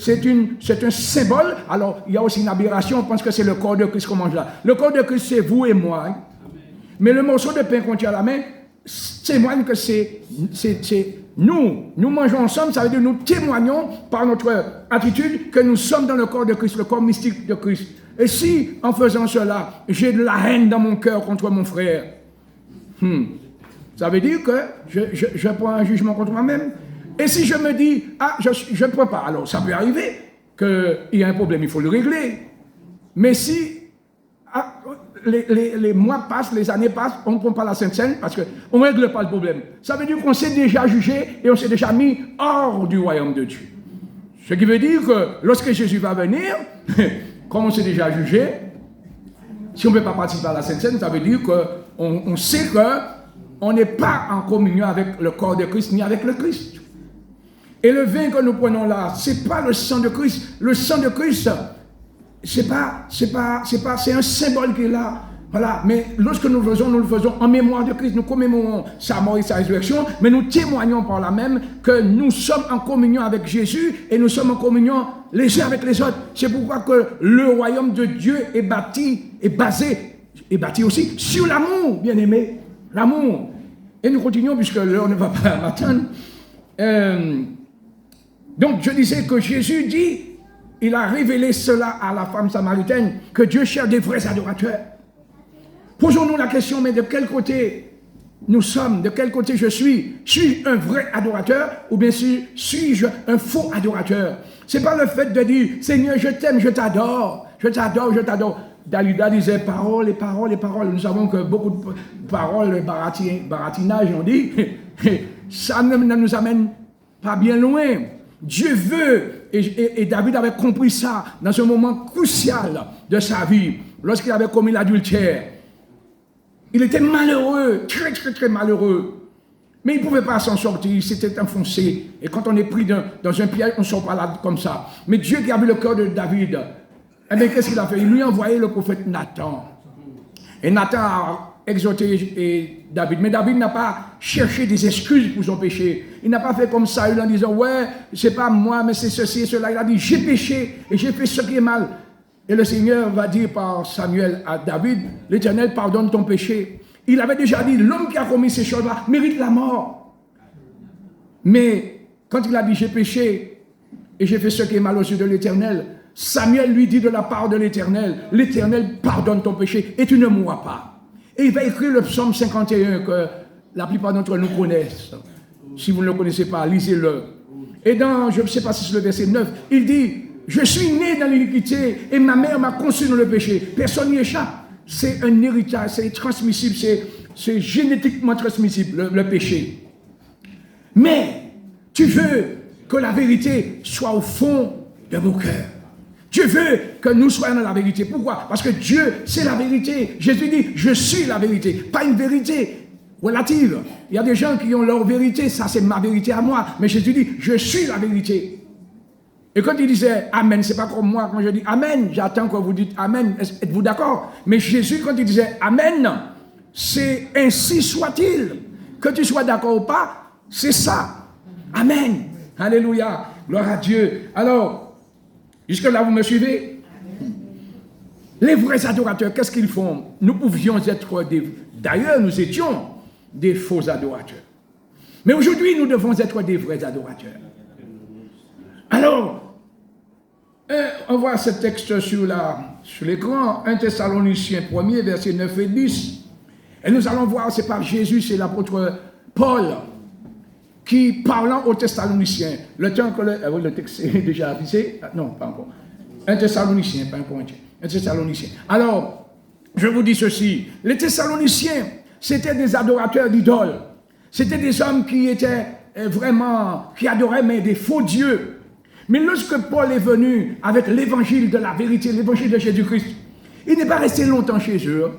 un symbole. Alors, il y a aussi une aberration, on pense que c'est le corps de Christ qu'on mange là. Le corps de Christ, c'est vous et moi. Hein. Mais le morceau de pain qu'on tient à la main, témoigne que c'est nous. Nous mangeons ensemble, ça veut dire que nous témoignons par notre attitude que nous sommes dans le corps de Christ, le corps mystique de Christ. Et si, en faisant cela, j'ai de la haine dans mon cœur contre mon frère, ça veut dire que je prends un jugement contre moi-même. Et si je me dis, je ne prends pas, alors ça peut arriver qu'il y a un problème, il faut le régler. Mais si les mois passent, les années passent, on ne prend pas la Sainte Seine parce qu'on ne règle pas le problème. Ça veut dire qu'on s'est déjà jugé et on s'est déjà mis hors du royaume de Dieu. Ce qui veut dire que lorsque Jésus va venir, comme on s'est déjà jugé, si on ne peut pas participer à la Sainte Seine, ça veut dire qu'on sait qu'on n'est pas en communion avec le corps de Christ ni avec le Christ. Et le vin que nous prenons là, ce n'est pas le sang de Christ. Le sang de Christ, c'est un symbole qui est là. Voilà. Mais lorsque nous le faisons en mémoire de Christ. Nous commémorons sa mort et sa résurrection, mais nous témoignons par là même que nous sommes en communion avec Jésus et nous sommes en communion les uns avec les autres. C'est pourquoi que le royaume de Dieu est bâti aussi sur l'amour, bien-aimé. L'amour. Et nous continuons puisque l'heure ne va pas m'attendre. Donc je disais que Jésus dit, il a révélé cela à la femme samaritaine, que Dieu cherche des vrais adorateurs. Posons-nous la question, mais de quel côté nous sommes, de quel côté je suis? Suis-je un vrai adorateur ou bien suis-je un faux adorateur? Ce n'est pas le fait de dire, Seigneur, je t'aime, je t'adore, je t'adore, je t'adore. Dalida disait paroles et paroles et paroles. Nous savons que beaucoup de paroles, baratinage, on dit, ça ne nous amène pas bien loin. Dieu veut, et David avait compris ça dans un moment crucial de sa vie, lorsqu'il avait commis l'adultère. Il était malheureux, très très très malheureux. Mais il ne pouvait pas s'en sortir, il s'était enfoncé. Et quand on est pris dans un piège, on ne sort pas là comme ça. Mais Dieu qui a vu le cœur de David, eh bien qu'est-ce qu'il a fait? Il lui a envoyé le prophète Nathan. Et Nathan a exhorté David. Mais David n'a pas cherché des excuses pour son péché. Il n'a pas fait comme Saül en disant, ouais, c'est pas moi, mais c'est ceci et cela. Il a dit, j'ai péché et j'ai fait ce qui est mal. Et le Seigneur va dire par Samuel à David, l'Éternel pardonne ton péché. Il avait déjà dit, l'homme qui a commis ces choses-là mérite la mort. Mais quand il a dit, j'ai péché et j'ai fait ce qui est mal aux yeux de l'Éternel, Samuel lui dit de la part de l'Éternel, l'Éternel pardonne ton péché et tu ne mourras pas. Et il va écrire le psaume 51 que la plupart d'entre nous connaissent. Si vous ne le connaissez pas, lisez-le. Et dans, je ne sais pas si c'est le verset 9, il dit, je suis né dans l'iniquité et ma mère m'a conçu dans le péché. Personne n'y échappe. C'est un héritage, c'est transmissible, c'est génétiquement transmissible, le péché. Mais tu veux que la vérité soit au fond de mon cœur. Dieu veut que nous soyons dans la vérité. Pourquoi? Parce que Dieu, c'est la vérité. Jésus dit, je suis la vérité. Pas une vérité relative. Il y a des gens qui ont leur vérité, ça c'est ma vérité à moi. Mais Jésus dit, je suis la vérité. Et quand il disait Amen, c'est pas comme moi, quand je dis Amen, j'attends que vous dites Amen. Êtes-vous d'accord? Mais Jésus, quand il disait Amen, c'est ainsi soit-il. Que tu sois d'accord ou pas, c'est ça. Amen. Alléluia. Gloire à Dieu. Alors, jusque-là, vous me suivez? Les vrais adorateurs, qu'est-ce qu'ils font? Nous pouvions être D'ailleurs, nous étions des faux adorateurs. Mais aujourd'hui, nous devons être des vrais adorateurs. Alors, on voit ce texte sur l'écran, 1 Thessaloniciens 1er, versets 9 et 10. Et nous allons voir, c'est par Jésus, c'est l'apôtre Paul, qui, parlant aux Thessaloniciens, le temps que le texte est déjà affiché, non, pas encore, 1 Thessaloniciens, pas un Corinthien, 1 Thessaloniciens. Alors, je vous dis ceci, les Thessaloniciens, c'était des adorateurs d'idoles, c'était des hommes qui étaient vraiment, qui adoraient mais des faux dieux. Mais lorsque Paul est venu avec l'évangile de la vérité, l'évangile de Jésus-Christ, il n'est pas resté longtemps chez eux.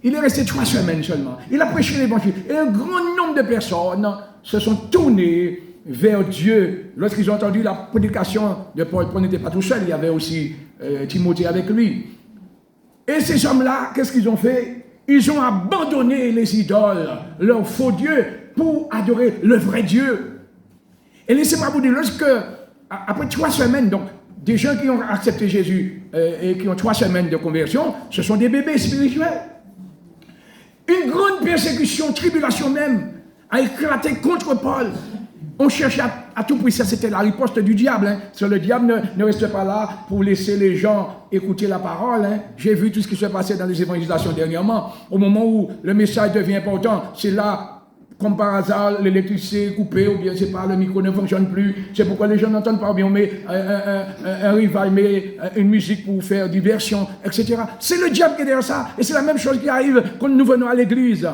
Il est resté 3 semaines seulement. Il a prêché l'évangile. Et un grand nombre de personnes se sont tournées vers Dieu lorsqu'ils ont entendu la prédication de Paul. Paul n'était pas tout seul, il y avait aussi Timothée avec lui. Et ces hommes-là, qu'est-ce qu'ils ont fait? Ils ont abandonné les idoles, leurs faux dieux, pour adorer le vrai Dieu. Et laissez-moi vous dire, après 3 semaines, donc, des gens qui ont accepté Jésus et qui ont 3 semaines de conversion, ce sont des bébés spirituels. Une grande persécution, tribulation même, a éclaté contre Paul. On cherchait à tout prix, ça c'était la riposte du diable. Hein. Le diable ne reste pas là pour laisser les gens écouter la parole. Hein. J'ai vu tout ce qui se passait dans les évangélisations dernièrement. Au moment où le message devient important, c'est là, comme par hasard, l'électricité est coupée, ou bien c'est pas, le micro ne fonctionne plus. C'est pourquoi les gens n'entendent pas, ou bien on met un rival, met une musique pour faire diversion, etc. C'est le diable qui est derrière ça, et c'est la même chose qui arrive quand nous venons à l'église.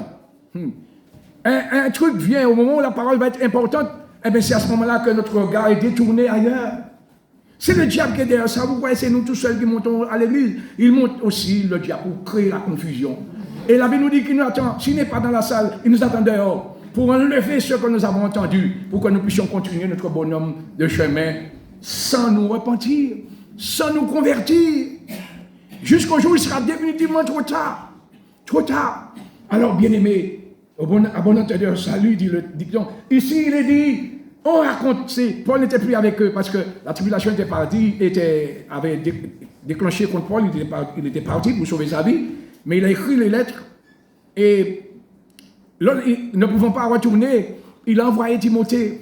Un truc vient au moment où la parole va être importante, eh bien c'est à ce moment-là que notre regard est détourné ailleurs. C'est le diable qui est derrière ça. Vous voyez, c'est nous tous seuls qui montons à l'église. Il monte aussi, le diable, pour créer la confusion. Et la Bible nous dit qu'il nous attend. S'il n'est pas dans la salle, il nous attend dehors pour enlever ce que nous avons entendu, pour que nous puissions continuer notre bonhomme de chemin sans nous repentir, sans nous convertir, jusqu'au jour où il sera définitivement trop tard. Trop tard. Alors, bien-aimés, à bon entendeur, salut, dit le dicton. Ici, il est dit, on raconte, Paul n'était plus avec eux parce que la tribulation était partie, avait déclenché contre Paul, il était parti pour sauver sa vie, mais il a écrit les lettres et ne pouvant pas retourner, il a envoyé Timothée.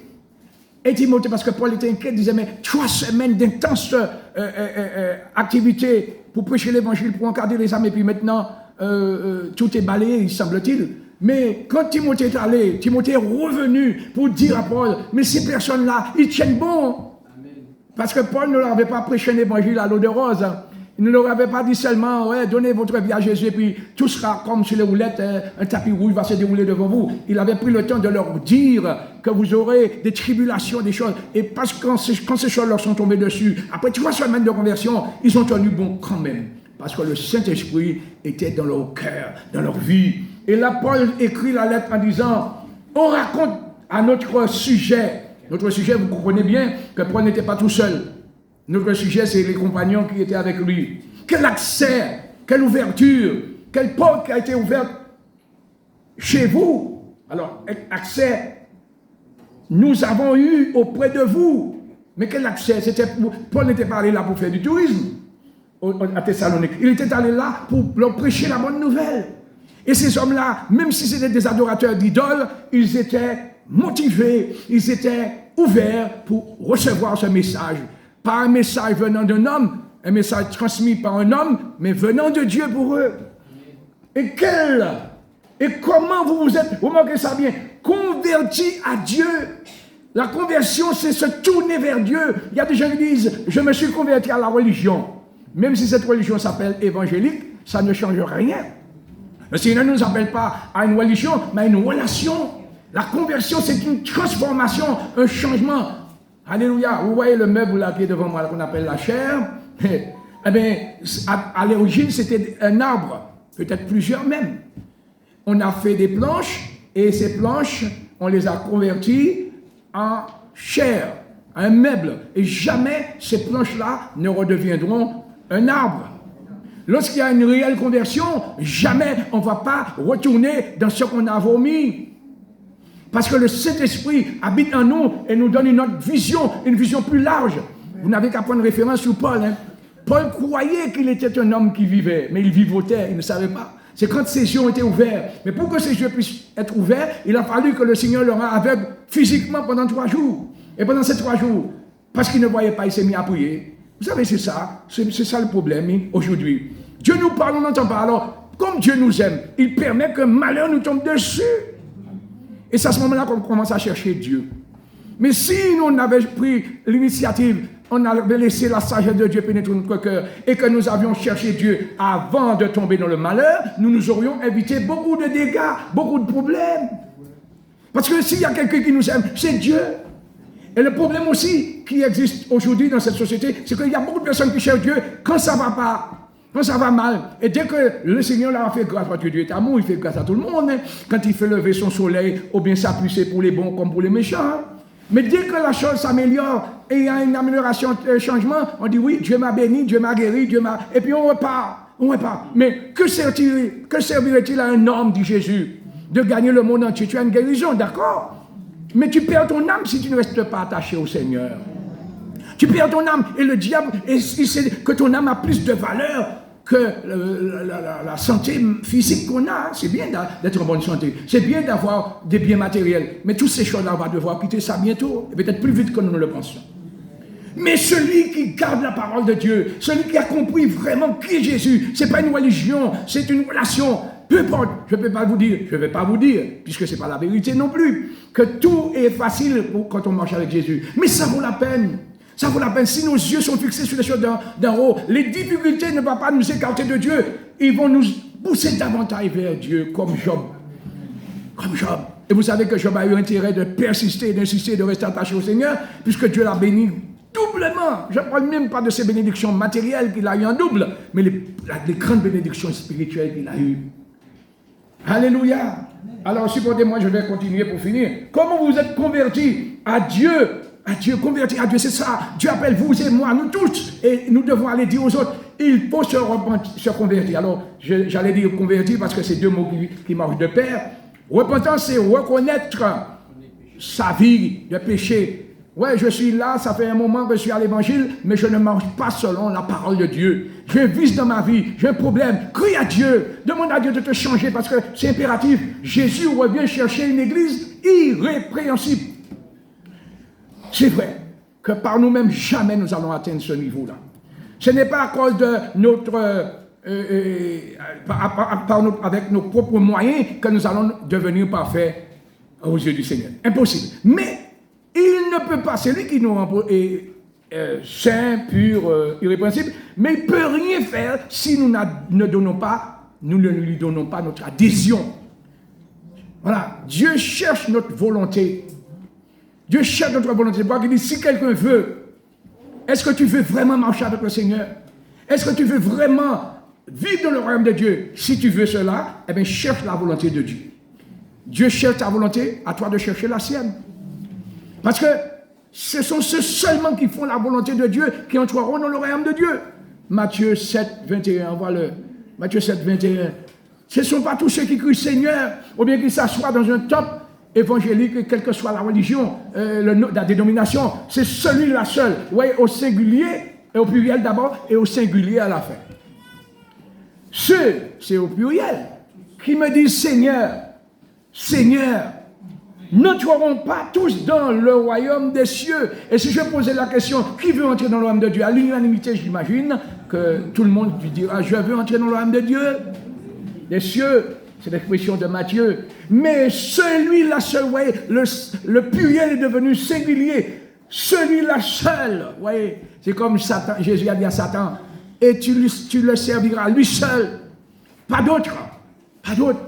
Et Timothée, parce que Paul était inquiet, disait, mais 3 semaines d'intense activité pour prêcher l'évangile, pour encadrer les âmes, et puis maintenant, tout est balayé, il semble-t-il. Mais quand Timothée est allé, Timothée est revenu pour dire à Paul, mais ces personnes-là, ils tiennent bon. Parce que Paul ne leur avait pas prêché l'évangile à l'eau de rose. Il ne leur avait pas dit seulement, ouais, donnez votre vie à Jésus, et puis tout sera comme sur les roulettes, un tapis rouge va se dérouler devant vous. Il avait pris le temps de leur dire que vous aurez des tribulations, des choses. Et parce que quand ces choses leur sont tombées dessus, après 3 semaines de conversion, ils ont tenu bon quand même. Parce que le Saint-Esprit était dans leur cœur, dans leur vie. Et là, Paul écrit la lettre en disant, on raconte à notre sujet. Notre sujet, vous comprenez bien que Paul n'était pas tout seul. Notre sujet, c'est les compagnons qui étaient avec lui. Quel accès, quelle ouverture, quelle porte qui a été ouverte chez vous. Alors, accès, nous avons eu auprès de vous. Mais quel accès? Paul n'était pas allé là pour faire du tourisme à Thessalonique. Il était allé là pour leur prêcher la bonne nouvelle. Et ces hommes-là, même si c'était des adorateurs d'idoles, ils étaient motivés, ils étaient ouverts pour recevoir ce message. Pas un message venant d'un homme, un message transmis par un homme, mais venant de Dieu pour eux. Et quelle Et comment vous vous êtes, vous remarquez ça bien, converti à Dieu. La conversion, c'est se tourner vers Dieu. Il y a des gens qui disent, je me suis converti à la religion. Même si cette religion s'appelle évangélique, ça ne change rien. Le Seigneur ne nous appelle pas à une religion, mais à une relation. La conversion, c'est une transformation, un changement. Alléluia. Vous voyez le meuble là qui est devant moi, qu'on appelle la chair. Eh bien, à l'origine, c'était un arbre, peut-être plusieurs même. On a fait des planches, et ces planches, on les a converties en chair, un meuble. Et jamais ces planches-là ne redeviendront un arbre. Lorsqu'il y a une réelle conversion, jamais on ne va pas retourner dans ce qu'on a vomi. Parce que le Saint-Esprit habite en nous et nous donne une autre vision, une vision plus large. Vous n'avez qu'à prendre référence sur Paul. Hein. Paul croyait qu'il était un homme qui vivait, mais il vivotait, il ne savait pas. C'est quand ses yeux ont été ouverts. Mais pour que ses yeux puissent être ouverts, il a fallu que le Seigneur le rende aveugle physiquement pendant 3 jours. Et pendant ces 3 jours, parce qu'il ne voyait pas, il s'est mis à prier. Vous savez, c'est ça le problème aujourd'hui. Dieu nous parle, on n'entend pas. Alors, comme Dieu nous aime, il permet que malheur nous tombe dessus. Et c'est à ce moment-là qu'on commence à chercher Dieu. Mais si nous avait pris l'initiative, on avait laissé la sagesse de Dieu pénétrer notre cœur et que nous avions cherché Dieu avant de tomber dans le malheur, nous nous aurions évité beaucoup de dégâts, beaucoup de problèmes. Parce que s'il y a quelqu'un qui nous aime, c'est Dieu. Et le problème aussi qui existe aujourd'hui dans cette société, c'est qu'il y a beaucoup de personnes qui cherchent Dieu quand ça ne va pas. Quand ça va mal, et dès que le Seigneur leur a fait grâce, parce que Dieu est amour, il fait grâce à tout le monde, hein. Quand il fait lever son soleil, ou bien s'appuyer pour les bons comme pour les méchants. Mais dès que la chose s'améliore, et il y a une amélioration, un changement, on dit oui, Dieu m'a béni, Dieu m'a guéri, et puis on repart. Mais que servirait-il à un homme, dit Jésus, de gagner le monde entier? Tu as une guérison, d'accord, mais tu perds ton âme si tu ne restes pas attaché au Seigneur. Tu perds ton âme, et le diable, il sait que ton âme a plus de valeur que la santé physique qu'on a. C'est bien d'être en bonne santé, c'est bien d'avoir des biens matériels, mais toutes ces choses-là, on va devoir quitter ça bientôt, et peut-être plus vite que nous ne le pensions. Mais celui qui garde la parole de Dieu, celui qui a compris vraiment qui est Jésus, ce n'est pas une religion, c'est une relation. Peu importe, je ne vais pas vous dire, puisque ce n'est pas la vérité non plus, que tout est facile quand on marche avec Jésus. Mais ça vaut la peine. Ça vaut la peine. Si nos yeux sont fixés sur les choses d'en haut, les difficultés ne vont pas nous écarter de Dieu. Ils vont nous pousser davantage vers Dieu, comme Job. Comme Job. Et vous savez que Job a eu intérêt de persister, d'insister, de rester attaché au Seigneur, puisque Dieu l'a béni doublement. Je ne parle même pas de ces bénédictions matérielles qu'il a eues en double, mais les grandes bénédictions spirituelles qu'il a eues. Alléluia. Alors, supportez-moi, je vais continuer pour finir. Comment vous êtes convertis à Dieu? À Dieu, converti à Dieu, c'est ça. Dieu appelle vous et moi, nous tous, et nous devons aller dire aux autres, il faut se convertir. Alors, j'allais dire convertir parce que c'est 2 mots qui marchent de pair. Repentance, c'est reconnaître sa vie de péché. Ouais, je suis là, ça fait un moment que je suis à l'évangile, mais je ne marche pas selon la parole de Dieu. J'ai un vice dans ma vie, j'ai un problème. Crie à Dieu, demande à Dieu de te changer parce que c'est impératif. Jésus revient chercher une église irrépréhensible. C'est vrai que par nous-mêmes, jamais nous allons atteindre ce niveau-là. Ce n'est pas à cause de avec nos propres moyens que nous allons devenir parfaits aux yeux du Seigneur. Impossible. Mais il ne peut pas, c'est lui qui nous rend saint, pur, irrépréhensible, mais il ne peut rien faire si nous ne lui donnons pas notre adhésion. Voilà, Dieu cherche notre volonté. Dieu cherche notre volonté. C'est pourquoi il dit, si quelqu'un veut, est-ce que tu veux vraiment marcher avec le Seigneur? Est-ce que tu veux vraiment vivre dans le royaume de Dieu? Si tu veux cela, eh bien, cherche la volonté de Dieu. Dieu cherche ta volonté, à toi de chercher la sienne. Parce que ce sont ceux seulement qui font la volonté de Dieu qui entreront dans le royaume de Dieu. Matthieu 7, 21, envoie-le. Matthieu 7, 21. Ce ne sont pas tous ceux qui crient Seigneur, ou bien qui s'assoient dans un top évangélique, quelle que soit la religion, la dénomination, c'est celui-là seul. Oui, au singulier, et au pluriel d'abord, et au singulier à la fin. Ceux, c'est au pluriel, qui me disent Seigneur, Seigneur, n'entreront pas tous dans le royaume des cieux. Et si je posais la question, qui veut entrer dans le royaume de Dieu? À l'unanimité, j'imagine que tout le monde lui dira, je veux entrer dans le royaume de Dieu. Les cieux, C'est l'expression de Matthieu. Mais celui-là seul, vous voyez, le pluriel est devenu singulier. Celui-là seul, vous voyez, c'est comme Satan, Jésus a dit à Satan, et tu le serviras, lui seul, pas d'autre, pas d'autre.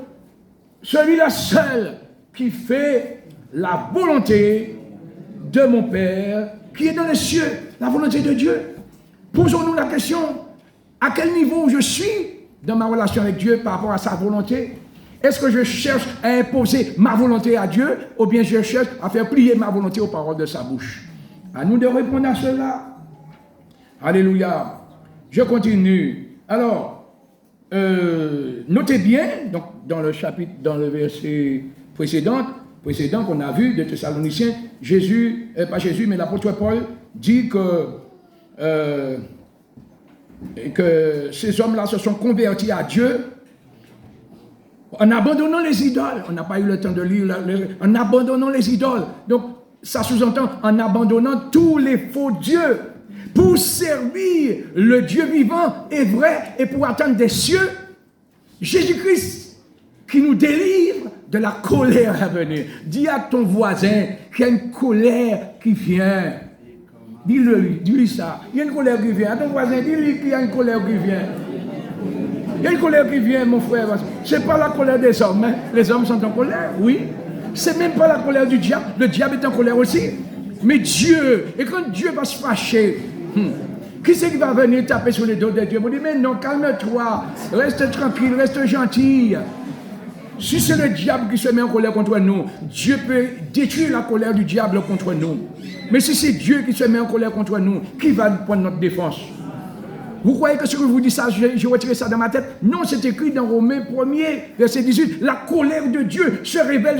Celui-là seul qui fait la volonté de mon Père qui est dans les cieux, la volonté de Dieu. Posons-nous la question, à quel niveau je suis dans ma relation avec Dieu par rapport à sa volonté? Est-ce que je cherche à imposer ma volonté à Dieu ou bien je cherche à faire plier ma volonté aux paroles de sa bouche? À nous de répondre à cela. Alléluia. Je continue. Alors, notez bien, donc, dans le chapitre, dans le verset précédent qu'on a vu de Thessaloniciens, pas Jésus, mais l'apôtre Paul dit que ces hommes-là se sont convertis à Dieu en abandonnant les idoles. On n'a pas eu le temps de lire, en abandonnant les idoles. Donc, ça sous-entend en abandonnant tous les faux dieux pour servir le Dieu vivant et vrai et pour attendre des cieux Jésus-Christ qui nous délivre de la colère à venir. Dis à ton voisin qu'il y a une colère qui vient. Dis-lui ça. Il y a une colère qui vient. À ton voisin, dis-lui qu'il y a une colère qui vient. Il y a une colère qui vient, mon frère. Ce n'est pas la colère des hommes. Hein. Les hommes sont en colère, oui. C'est même pas la colère du diable. Le diable est en colère aussi. Mais Dieu, et quand Dieu va se fâcher, qui c'est qui va venir taper sur les dos de Dieu? Vous dites, mais non, calme-toi, reste tranquille, reste gentil. Si c'est le diable qui se met en colère contre nous, Dieu peut détruire la colère du diable contre nous. Mais si c'est Dieu qui se met en colère contre nous, qui va prendre notre défense? Vous croyez que ce que je vous dis ça, j'ai retiré ça de ma tête? Non, c'est écrit dans Romains 1er, verset 18. La colère de Dieu se révèle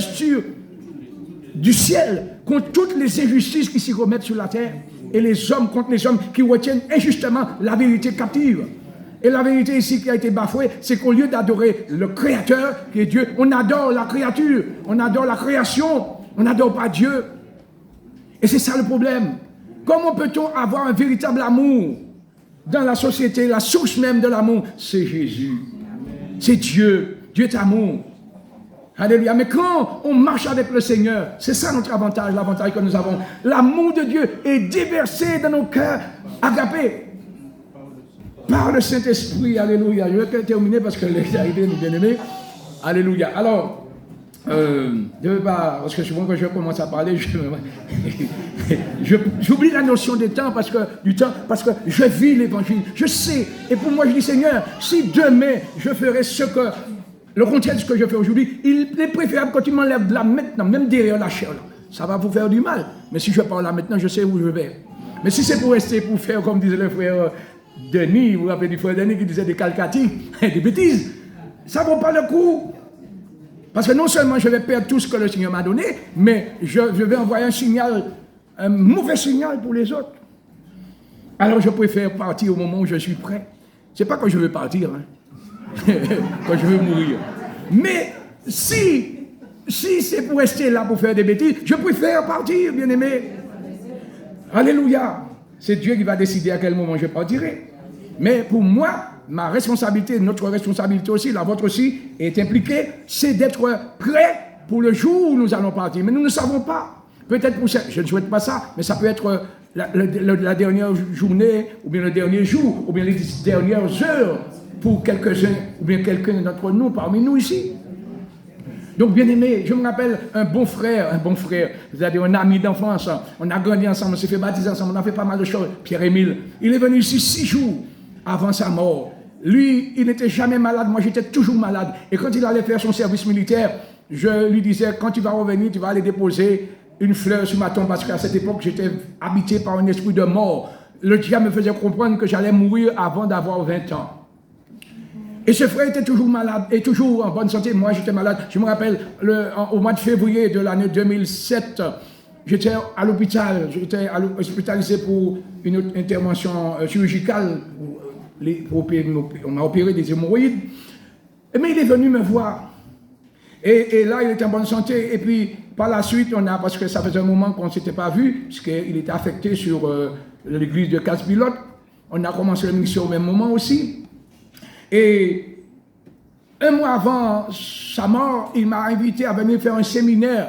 du ciel contre toutes les injustices qui s'y remettent sur la terre. Et les hommes contre les hommes qui retiennent injustement la vérité captive. Et la vérité ici qui a été bafouée, c'est qu'au lieu d'adorer le Créateur, qui est Dieu, on adore la créature, on adore la création, on n'adore pas Dieu. Et c'est ça le problème. Comment peut-on avoir un véritable amour dans la société? La source même de l'amour, c'est Jésus. C'est Dieu. Dieu est amour. Alléluia. Mais quand on marche avec le Seigneur, c'est ça notre avantage, l'avantage que nous avons. L'amour de Dieu est déversé dans nos cœurs, agapés par le Saint-Esprit. Alléluia. Je vais terminer parce que les arrivés nous bien-aimés. Alléluia. Alors, je ne veux pas, parce que souvent quand je commence à parler, j'oublie la notion du temps parce que je vis l'évangile. Je sais. Et pour moi, je dis, Seigneur, si demain je ferais le contraire de ce que je fais aujourd'hui, il est préférable quand tu m'enlèves là maintenant, même derrière la chair. Là. Ça va vous faire du mal. Mais si je parle là maintenant, je sais où je vais. Mais si c'est pour rester, pour faire, comme disait le frère Denis, vous vous rappelez du frère Denis qui disait des calcatis, des bêtises, ça ne vaut pas le coup. Parce que non seulement je vais perdre tout ce que le Seigneur m'a donné, mais je vais envoyer un signal, un mauvais signal pour les autres. Alors je préfère partir au moment où je suis prêt. Ce n'est pas quand je veux partir, hein. Quand je veux mourir. Mais si c'est pour rester là pour faire des bêtises, je préfère partir, bien-aimé. Alléluia. C'est Dieu qui va décider à quel moment je partirai. Mais pour moi, ma responsabilité, notre responsabilité aussi, la vôtre aussi, est impliquée, c'est d'être prêt pour le jour où nous allons partir. Mais nous ne savons pas. Peut-être pour ça, je ne souhaite pas ça, mais ça peut être la dernière journée, ou bien le dernier jour, ou bien les dernières heures pour quelques-uns, ou bien quelqu'un d'entre nous, parmi nous ici. Donc, bien aimé, je me rappelle un bon frère, c'est-à-dire un ami d'enfance. On a grandi ensemble, on s'est fait baptiser ensemble, on a fait pas mal de choses. Pierre-Émile, il est venu ici 6 jours avant sa mort. Lui, il n'était jamais malade, moi j'étais toujours malade. Et quand il allait faire son service militaire, je lui disais, quand tu vas revenir, tu vas aller déposer une fleur sur ma tombe, parce qu'à cette époque, j'étais habité par un esprit de mort. Le diable me faisait comprendre que j'allais mourir avant d'avoir 20 ans. Et ce frère était toujours malade, et toujours en bonne santé. Moi, j'étais malade. Je me rappelle, au mois de février de l'année 2007, j'étais à l'hôpital. J'étais hospitalisé pour une intervention chirurgicale. On m'a opéré des hémorroïdes. Mais il est venu me voir. Et là, il était en bonne santé. Et puis, par la suite, parce que ça faisait un moment qu'on ne s'était pas vu, puisqu'il était affecté sur l'église de Casse-Pilote. On a commencé le ministère au même moment aussi. Et un mois avant sa mort, il m'a invité à venir faire un séminaire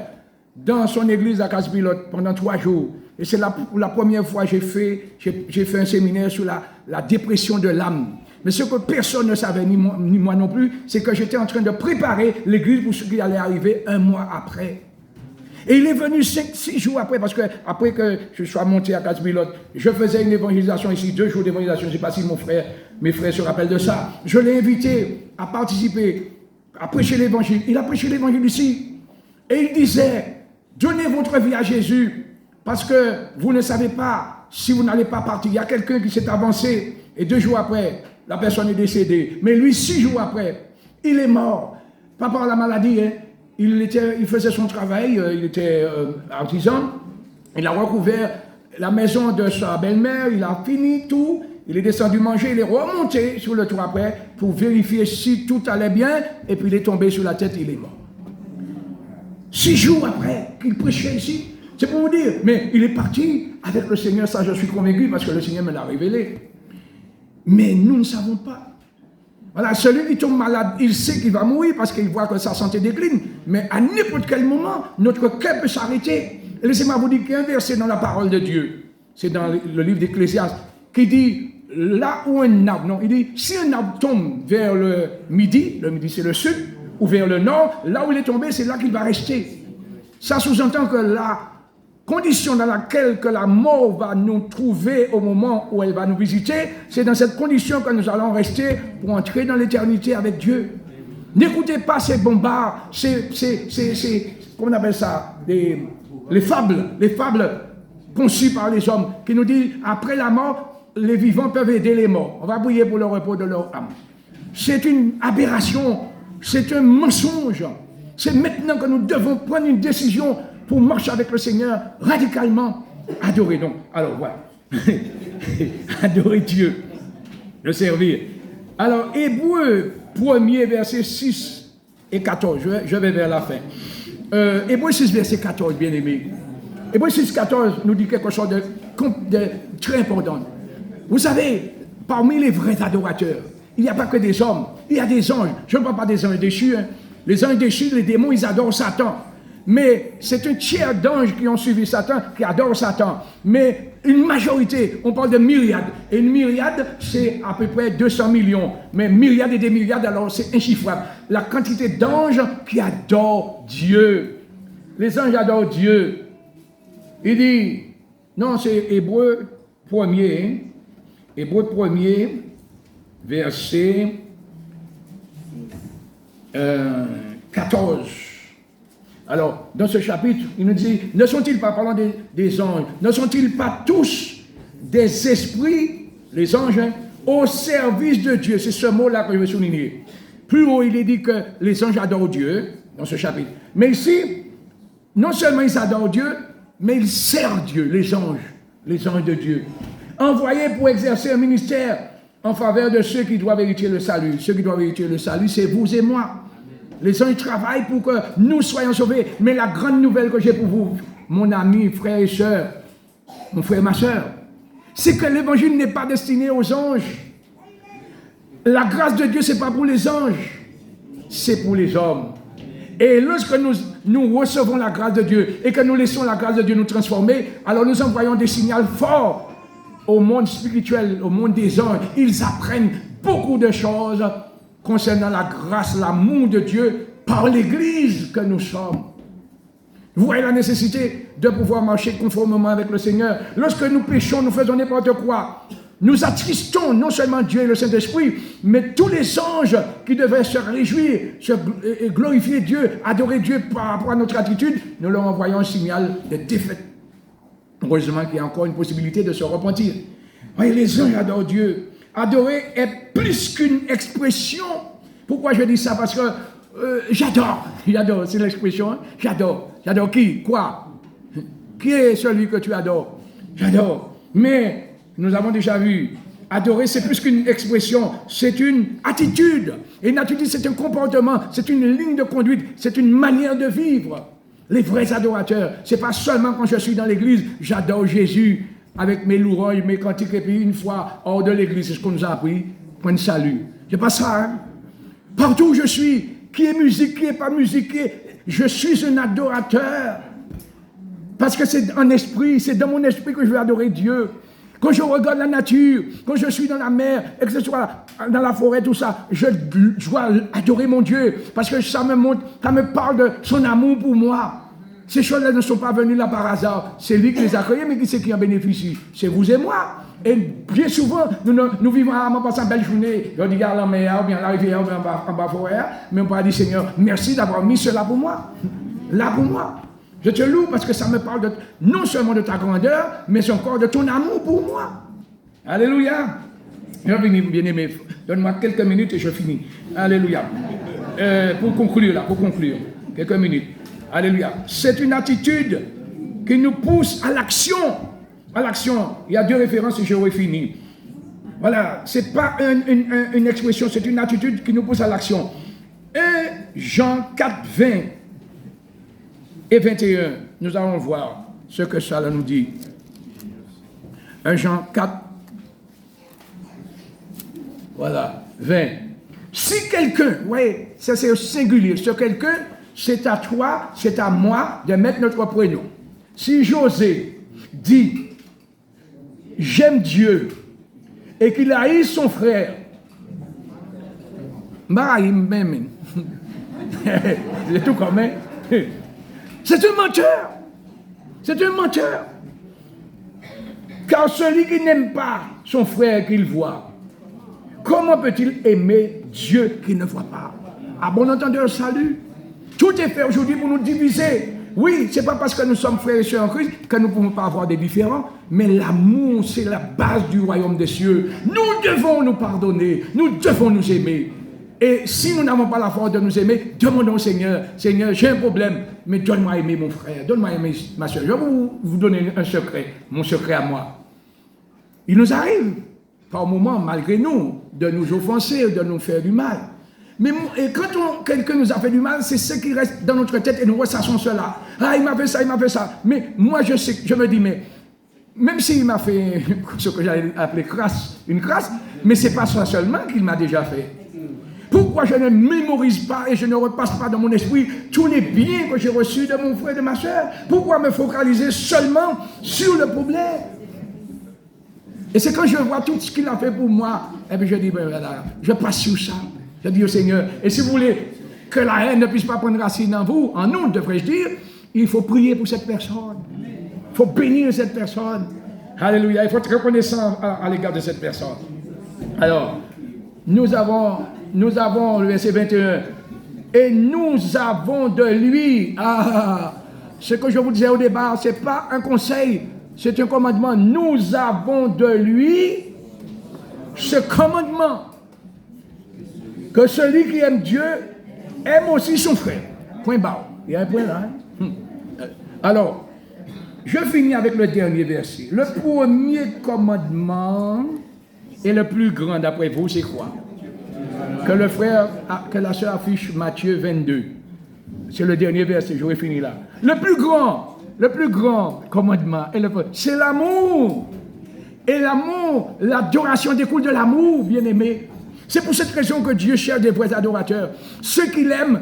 dans son église à Casse-Pilote pendant 3 jours. Et c'est la première fois que j'ai fait un séminaire sur la dépression de l'âme. Mais ce que personne ne savait, ni moi non plus, c'est que j'étais en train de préparer l'église pour ce qui allait arriver un mois après. Et il est venu 6 jours après, parce que après que je sois monté à Casse-Pilote, je faisais une évangélisation ici, 2 jours d'évangélisation, je ne sais pas si mes frères se rappellent de ça. Je l'ai invité à participer, à prêcher l'évangile. Il a prêché l'évangile ici. Et il disait, donnez votre vie à Jésus, parce que vous ne savez pas si vous n'allez pas partir. Il y a quelqu'un qui s'est avancé, et 2 jours après, la personne est décédée. Mais lui, 6 jours après, il est mort. Pas par la maladie, hein. Il faisait son travail, il était artisan, il a recouvert la maison de sa belle-mère, il a fini tout, il est descendu manger, il est remonté sur le toit après pour vérifier si tout allait bien, et puis il est tombé sur la tête, il est mort. 6 jours après qu'il prêchait ici, c'est pour vous dire, mais il est parti avec le Seigneur, ça je suis convaincu, parce que le Seigneur me l'a révélé. Mais nous ne savons pas. Voilà, celui qui tombe malade, il sait qu'il va mourir parce qu'il voit que sa santé décline. Mais à n'importe quel moment, notre cœur peut s'arrêter. Laissez-moi vous dire qu'il y a un verset dans la parole de Dieu. C'est dans le livre d'Ecclésiaste qui dit, là où un arbre, non, il dit, si un arbre tombe vers le midi c'est le sud, ou vers le nord, là où il est tombé, c'est là qu'il va rester. Ça sous-entend que la condition dans laquelle que la mort va nous trouver au moment où elle va nous visiter, c'est dans cette condition que nous allons rester pour entrer dans l'éternité avec Dieu. N'écoutez pas ces bombards, comment on appelle ça, les fables conçues par les hommes, qui nous disent, après la mort, les vivants peuvent aider les morts. On va prier pour le repos de leur âme. C'est une aberration, c'est un mensonge. C'est maintenant que nous devons prendre une décision pour marcher avec le Seigneur radicalement, adorer. Donc, alors voilà, adorer Dieu, le servir. Alors, Hébreux 1er, versets 6 et 14, je vais vers la fin. Hébreux 6, verset 14, bien aimé. Hébreux 6, 14 nous dit quelque chose de très important. Vous savez, parmi les vrais adorateurs, il n'y a pas que des hommes, il y a des anges. Je ne parle pas des anges déchus. Hein. Les anges déchus, les démons, ils adorent Satan. Mais c'est un tiers d'anges qui ont suivi Satan, qui adorent Satan. Mais une majorité, on parle de myriades. Et une myriade, c'est à peu près 200 millions. Mais myriades et des myriades, alors c'est inchiffrable. La quantité d'anges qui adorent Dieu. Les anges adorent Dieu. Il dit, non, c'est Hébreux 1er. Hein? Hébreux 1er, verset 14. Alors, dans ce chapitre, il nous dit, ne sont-ils pas, parlant des anges, ne sont-ils pas tous des esprits, les anges, hein, au service de Dieu? C'est ce mot-là que je veux souligner. Plus haut, il est dit que les anges adorent Dieu, dans ce chapitre. Mais ici, non seulement ils adorent Dieu, mais ils servent Dieu, les anges de Dieu. Envoyés pour exercer un ministère en faveur de ceux qui doivent hériter le salut. Ceux qui doivent hériter le salut, c'est vous et moi. Les anges travaillent pour que nous soyons sauvés. Mais la grande nouvelle que j'ai pour vous, mon ami, frère et soeur, mon frère et ma soeur, c'est que l'évangile n'est pas destiné aux anges. La grâce de Dieu, ce n'est pas pour les anges, c'est pour les hommes. Et lorsque nous recevons la grâce de Dieu et que nous laissons la grâce de Dieu nous transformer, alors nous envoyons des signaux forts au monde spirituel, au monde des anges. Ils apprennent beaucoup de choses concernant la grâce, l'amour de Dieu par l'Église que nous sommes. Vous voyez la nécessité de pouvoir marcher conformément avec le Seigneur. Lorsque nous péchons, nous faisons n'importe quoi. Nous attristons non seulement Dieu et le Saint-Esprit, mais tous les anges qui devaient se réjouir, glorifier Dieu, adorer Dieu par rapport à notre attitude, nous leur envoyons un signal de défaite. Heureusement qu'il y a encore une possibilité de se repentir. Voyez, les anges adorent Dieu. Adorer est plus qu'une expression. Pourquoi je dis ça? Parce que j'adore, c'est l'expression, hein? J'adore. J'adore qui? Quoi? Qui est celui que tu adores? J'adore. Mais nous avons déjà vu, adorer c'est plus qu'une expression, c'est une attitude. Et une attitude c'est un comportement, c'est une ligne de conduite, c'est une manière de vivre. Les vrais adorateurs, c'est pas seulement quand je suis dans l'église, j'adore Jésus avec mes louanges, mes cantiques, et puis une fois hors de l'église, c'est ce qu'on nous a appris, point de salut. C'est pas ça, hein? Partout où je suis, qui est musique, qui n'est pas musique, je suis un adorateur. Parce que c'est en esprit, c'est dans mon esprit que je veux adorer Dieu. Quand je regarde la nature, quand je suis dans la mer, et que ce soit dans la forêt, tout ça, je dois adorer mon Dieu. Parce que ça me montre, ça me parle de son amour pour moi. Ces choses-là ne sont pas venues là par hasard. C'est lui qui les a créées, mais qui c'est qui en bénéficie? C'est vous et moi. Et bien souvent, nous vivons à passer une belle journée. On regarde la mer, ou bien la rivière, ou bien en bas forêt, mais on peut dire, Seigneur, merci d'avoir mis cela pour moi. Là pour moi. Je te loue parce que ça me parle non seulement de ta grandeur, mais encore de ton amour pour moi. Alléluia. Bien aimé, donne-moi quelques minutes et je finis. Alléluia. Pour conclure. Quelques minutes. Alléluia. C'est une attitude qui nous pousse à l'action. À l'action. Il y a 2 références et j'aurai fini. Voilà. Ce n'est pas une expression, c'est une attitude qui nous pousse à l'action. 1 Jean 4, 20 et 21. Nous allons voir ce que ça nous dit. 1 Jean 4. Voilà. 20. Si quelqu'un, oui, ça c'est au singulier, ce quelqu'un, c'est à toi, c'est à moi de mettre notre prénom. Si José dit, j'aime Dieu, et qu'il haït son frère, c'est tout comme même. C'est un menteur. C'est un menteur. Car celui qui n'aime pas son frère qu'il voit, comment peut-il aimer Dieu qu'il ne voit pas? À bon entendeur, salut. Tout est fait aujourd'hui pour nous diviser. Oui, ce n'est pas parce que nous sommes frères et sœurs en Christ que nous ne pouvons pas avoir des différends, mais l'amour, c'est la base du royaume des cieux. Nous devons nous pardonner, nous devons nous aimer. Et si nous n'avons pas la force de nous aimer, demandons au Seigneur, Seigneur, j'ai un problème, mais donne-moi à aimer mon frère, donne-moi à aimer ma soeur. Je vais vous donner un secret, mon secret à moi. Il nous arrive, par moments, malgré nous, de nous offenser, de nous faire du mal. Mais quand quelqu'un nous a fait du mal, c'est ce qui reste dans notre tête et nous ressassons cela. Ah, il m'a fait ça, il m'a fait ça. Mais moi, je me dis, mais même s'il m'a fait ce que j'allais appeler une crasse, mais ce n'est pas ça seulement qu'il m'a déjà fait. Pourquoi je ne mémorise pas et je ne repasse pas dans mon esprit tous les biens que j'ai reçus de mon frère et de ma soeur? Pourquoi me focaliser seulement sur le problème? Et c'est quand je vois tout ce qu'il a fait pour moi, et puis je dis, ben voilà, je passe sur ça. Je dis au Seigneur, et si vous voulez que la haine ne puisse pas prendre racine en vous, en nous, devrais-je dire, il faut prier pour cette personne. Il faut bénir cette personne. Alléluia. Il faut être reconnaissant à l'égard de cette personne. Alors, nous avons le verset 21. Et nous avons de lui. Ce que je vous disais au départ, ce n'est pas un conseil, c'est un commandement. Nous avons de lui ce commandement. Que celui qui aime Dieu aime aussi son frère. Point barre. Il y a un point là. Alors, je finis avec le dernier verset. Le premier commandement est le plus grand d'après vous, c'est quoi? Que la sœur affiche Matthieu 22. C'est le dernier verset, j'aurais fini là. Le plus grand commandement, c'est l'amour. Et l'amour, l'adoration découle de l'amour, bien-aimé. C'est pour cette raison que Dieu cherche des vrais adorateurs. Ceux qu'il aime,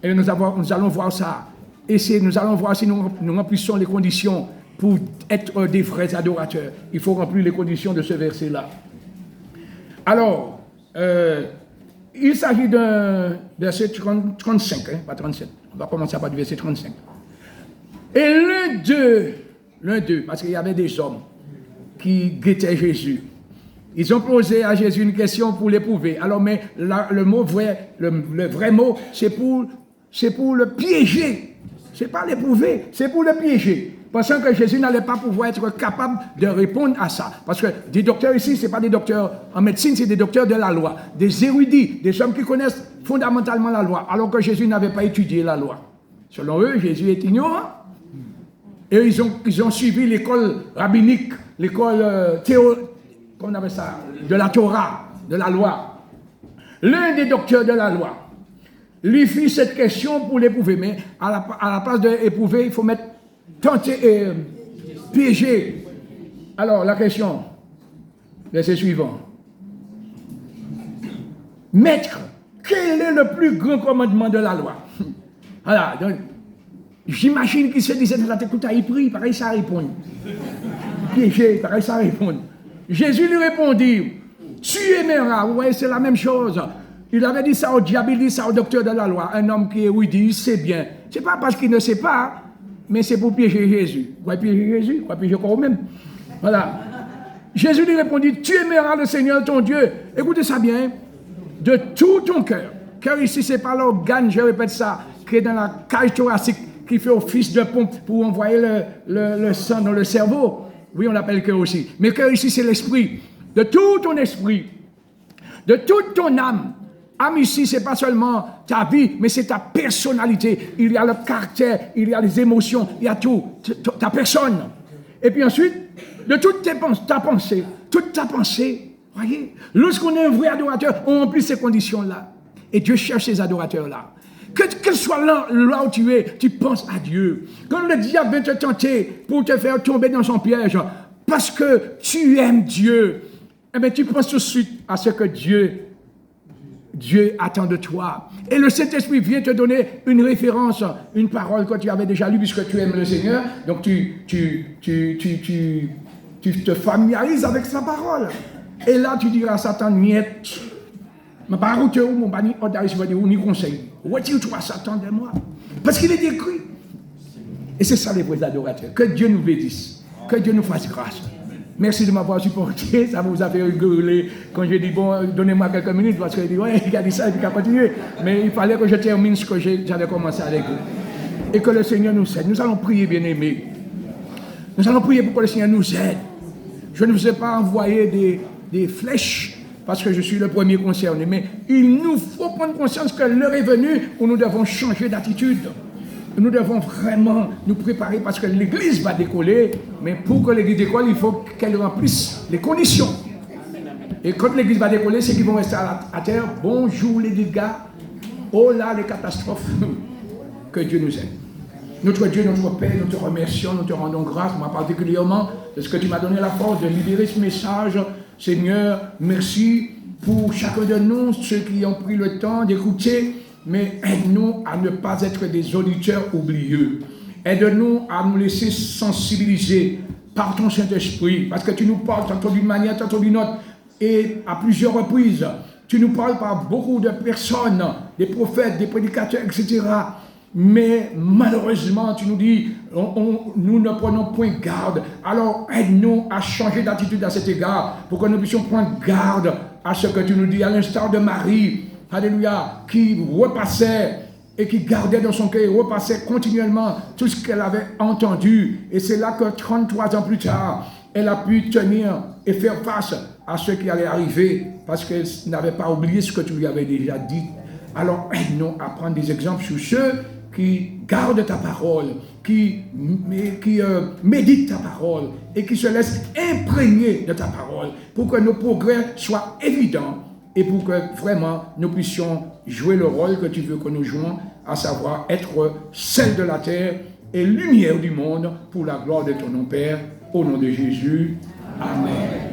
et nous allons voir ça. Et nous allons voir si nous remplissons les conditions pour être des vrais adorateurs. Il faut remplir les conditions de ce verset-là. Alors, il s'agit d'un verset 35, pas 37. On va commencer par du verset 35. Et l'un d'eux, parce qu'il y avait des hommes qui guettaient Jésus, ils ont posé à Jésus une question pour l'éprouver. Alors, mais le vrai mot, c'est pour le piéger. Ce n'est pas l'éprouver, c'est pour le piéger. Pensant que Jésus n'allait pas pouvoir être capable de répondre à ça. Parce que des docteurs ici, ce n'est pas des docteurs en médecine, c'est des docteurs de la loi. Des érudits, des hommes qui connaissent fondamentalement la loi, alors que Jésus n'avait pas étudié la loi. Selon eux, Jésus est ignorant. Et ils ont suivi l'école rabbinique, l'école qu'on appelle ça, de la Torah, de la loi. L'un des docteurs de la loi lui fit cette question pour l'éprouver. Mais à la place d'éprouver, il faut mettre tenter et piéger. Alors, la question, verset suivant. Maître, quel est le plus grand commandement de la loi? Voilà, donc, j'imagine qu'il se disait dans la tête, écoute, il prie, pareil, ça répond. Piégé, pareil, ça répond. Jésus lui répondit, tu aimeras, ouais, c'est la même chose. Il avait dit ça au diable, il dit ça au docteur de la loi, un homme qui est oui, dit, il sait bien. C'est pas parce qu'il ne sait pas, mais c'est pour piéger Jésus. Quoi piéger Jésus? Quoi piéger encore même? Voilà. Jésus lui répondit, tu aimeras le Seigneur ton Dieu. Écoutez ça bien, de tout ton cœur. Cœur ici, c'est pas l'organe, je répète ça, qui est dans la cage thoracique, qui fait office de pompe pour envoyer le sang dans le cerveau. Oui, on l'appelle cœur aussi. Mais cœur ici, c'est l'esprit. De tout ton esprit, de toute ton âme. Âme ici, c'est pas seulement ta vie, mais c'est ta personnalité. Il y a le caractère, il y a les émotions, il y a tout, ta personne. Et puis ensuite, de toute ta pensée, voyez, lorsqu'on est un vrai adorateur, on remplit ces conditions-là. Et Dieu cherche ces adorateurs-là. Quel soit là où tu es, tu penses à Dieu. Quand le diable vient te tenter pour te faire tomber dans son piège, parce que tu aimes Dieu, eh bien, tu penses tout de suite à ce que Dieu attend de toi. Et le Saint-Esprit vient te donner une référence, une parole que tu avais déjà lue, puisque tu aimes le Seigneur. Donc, tu te familiarises avec sa parole. Et là, tu diras à Satan, niet. Ma parole, mon bani, on y conseille. Retire-toi, Satan, de moi. Parce qu'il est écrit. Et c'est ça les vrais adorateurs. Que Dieu nous bénisse. Que Dieu nous fasse grâce. Merci de m'avoir supporté. Ça vous a fait rigoler quand j'ai dit, bon, donnez-moi quelques minutes, parce qu'il dit, ouais, il a dit ça et puis il a continué. Mais il fallait que je termine ce que j'avais commencé avec vous. Et que le Seigneur nous aide. Nous allons prier, bien-aimés. Nous allons prier pour que le Seigneur nous aide. Je ne vous ai pas envoyé des flèches, parce que je suis le premier concerné. Mais il nous faut prendre conscience que l'heure est venue où nous devons changer d'attitude. Nous devons vraiment nous préparer parce que l'Église va décoller, mais pour que l'Église décolle, il faut qu'elle remplisse les conditions. Et quand l'Église va décoller, ceux qui vont rester à terre, bonjour les dégâts, oh là les catastrophes, que Dieu nous aide. Notre Dieu, notre Père, nous te remercions, nous te rendons grâce, moi particulièrement, de ce que tu m'as donné la force de libérer ce message. Seigneur, merci pour chacun de nous, ceux qui ont pris le temps d'écouter. Mais aide-nous à ne pas être des auditeurs oublieux. Aide-nous à nous laisser sensibiliser par ton Saint-Esprit, parce que tu nous parles tantôt d'une manière, tantôt d'une autre, et à plusieurs reprises. Tu nous parles par beaucoup de personnes, des prophètes, des prédicateurs, etc. Mais malheureusement, tu nous dis, nous ne prenons point garde. Alors aide-nous à changer d'attitude à cet égard, pour que nous puissions prendre garde à ce que tu nous dis, à l'instar de Marie. Alléluia, qui repassait et qui gardait dans son cœur, et repassait continuellement tout ce qu'elle avait entendu. Et c'est là que 33 ans plus tard, elle a pu tenir et faire face à ce qui allait arriver, parce qu'elle n'avait pas oublié ce que tu lui avais déjà dit. Alors aide-nous à prendre des exemples sur ceux qui gardent ta parole, qui méditent ta parole et qui se laissent imprégner de ta parole, pour que nos progrès soient évidents. Et pour que vraiment nous puissions jouer le rôle que tu veux que nous jouions, à savoir être sel de la terre et lumière du monde pour la gloire de ton nom Père, au nom de Jésus. Amen.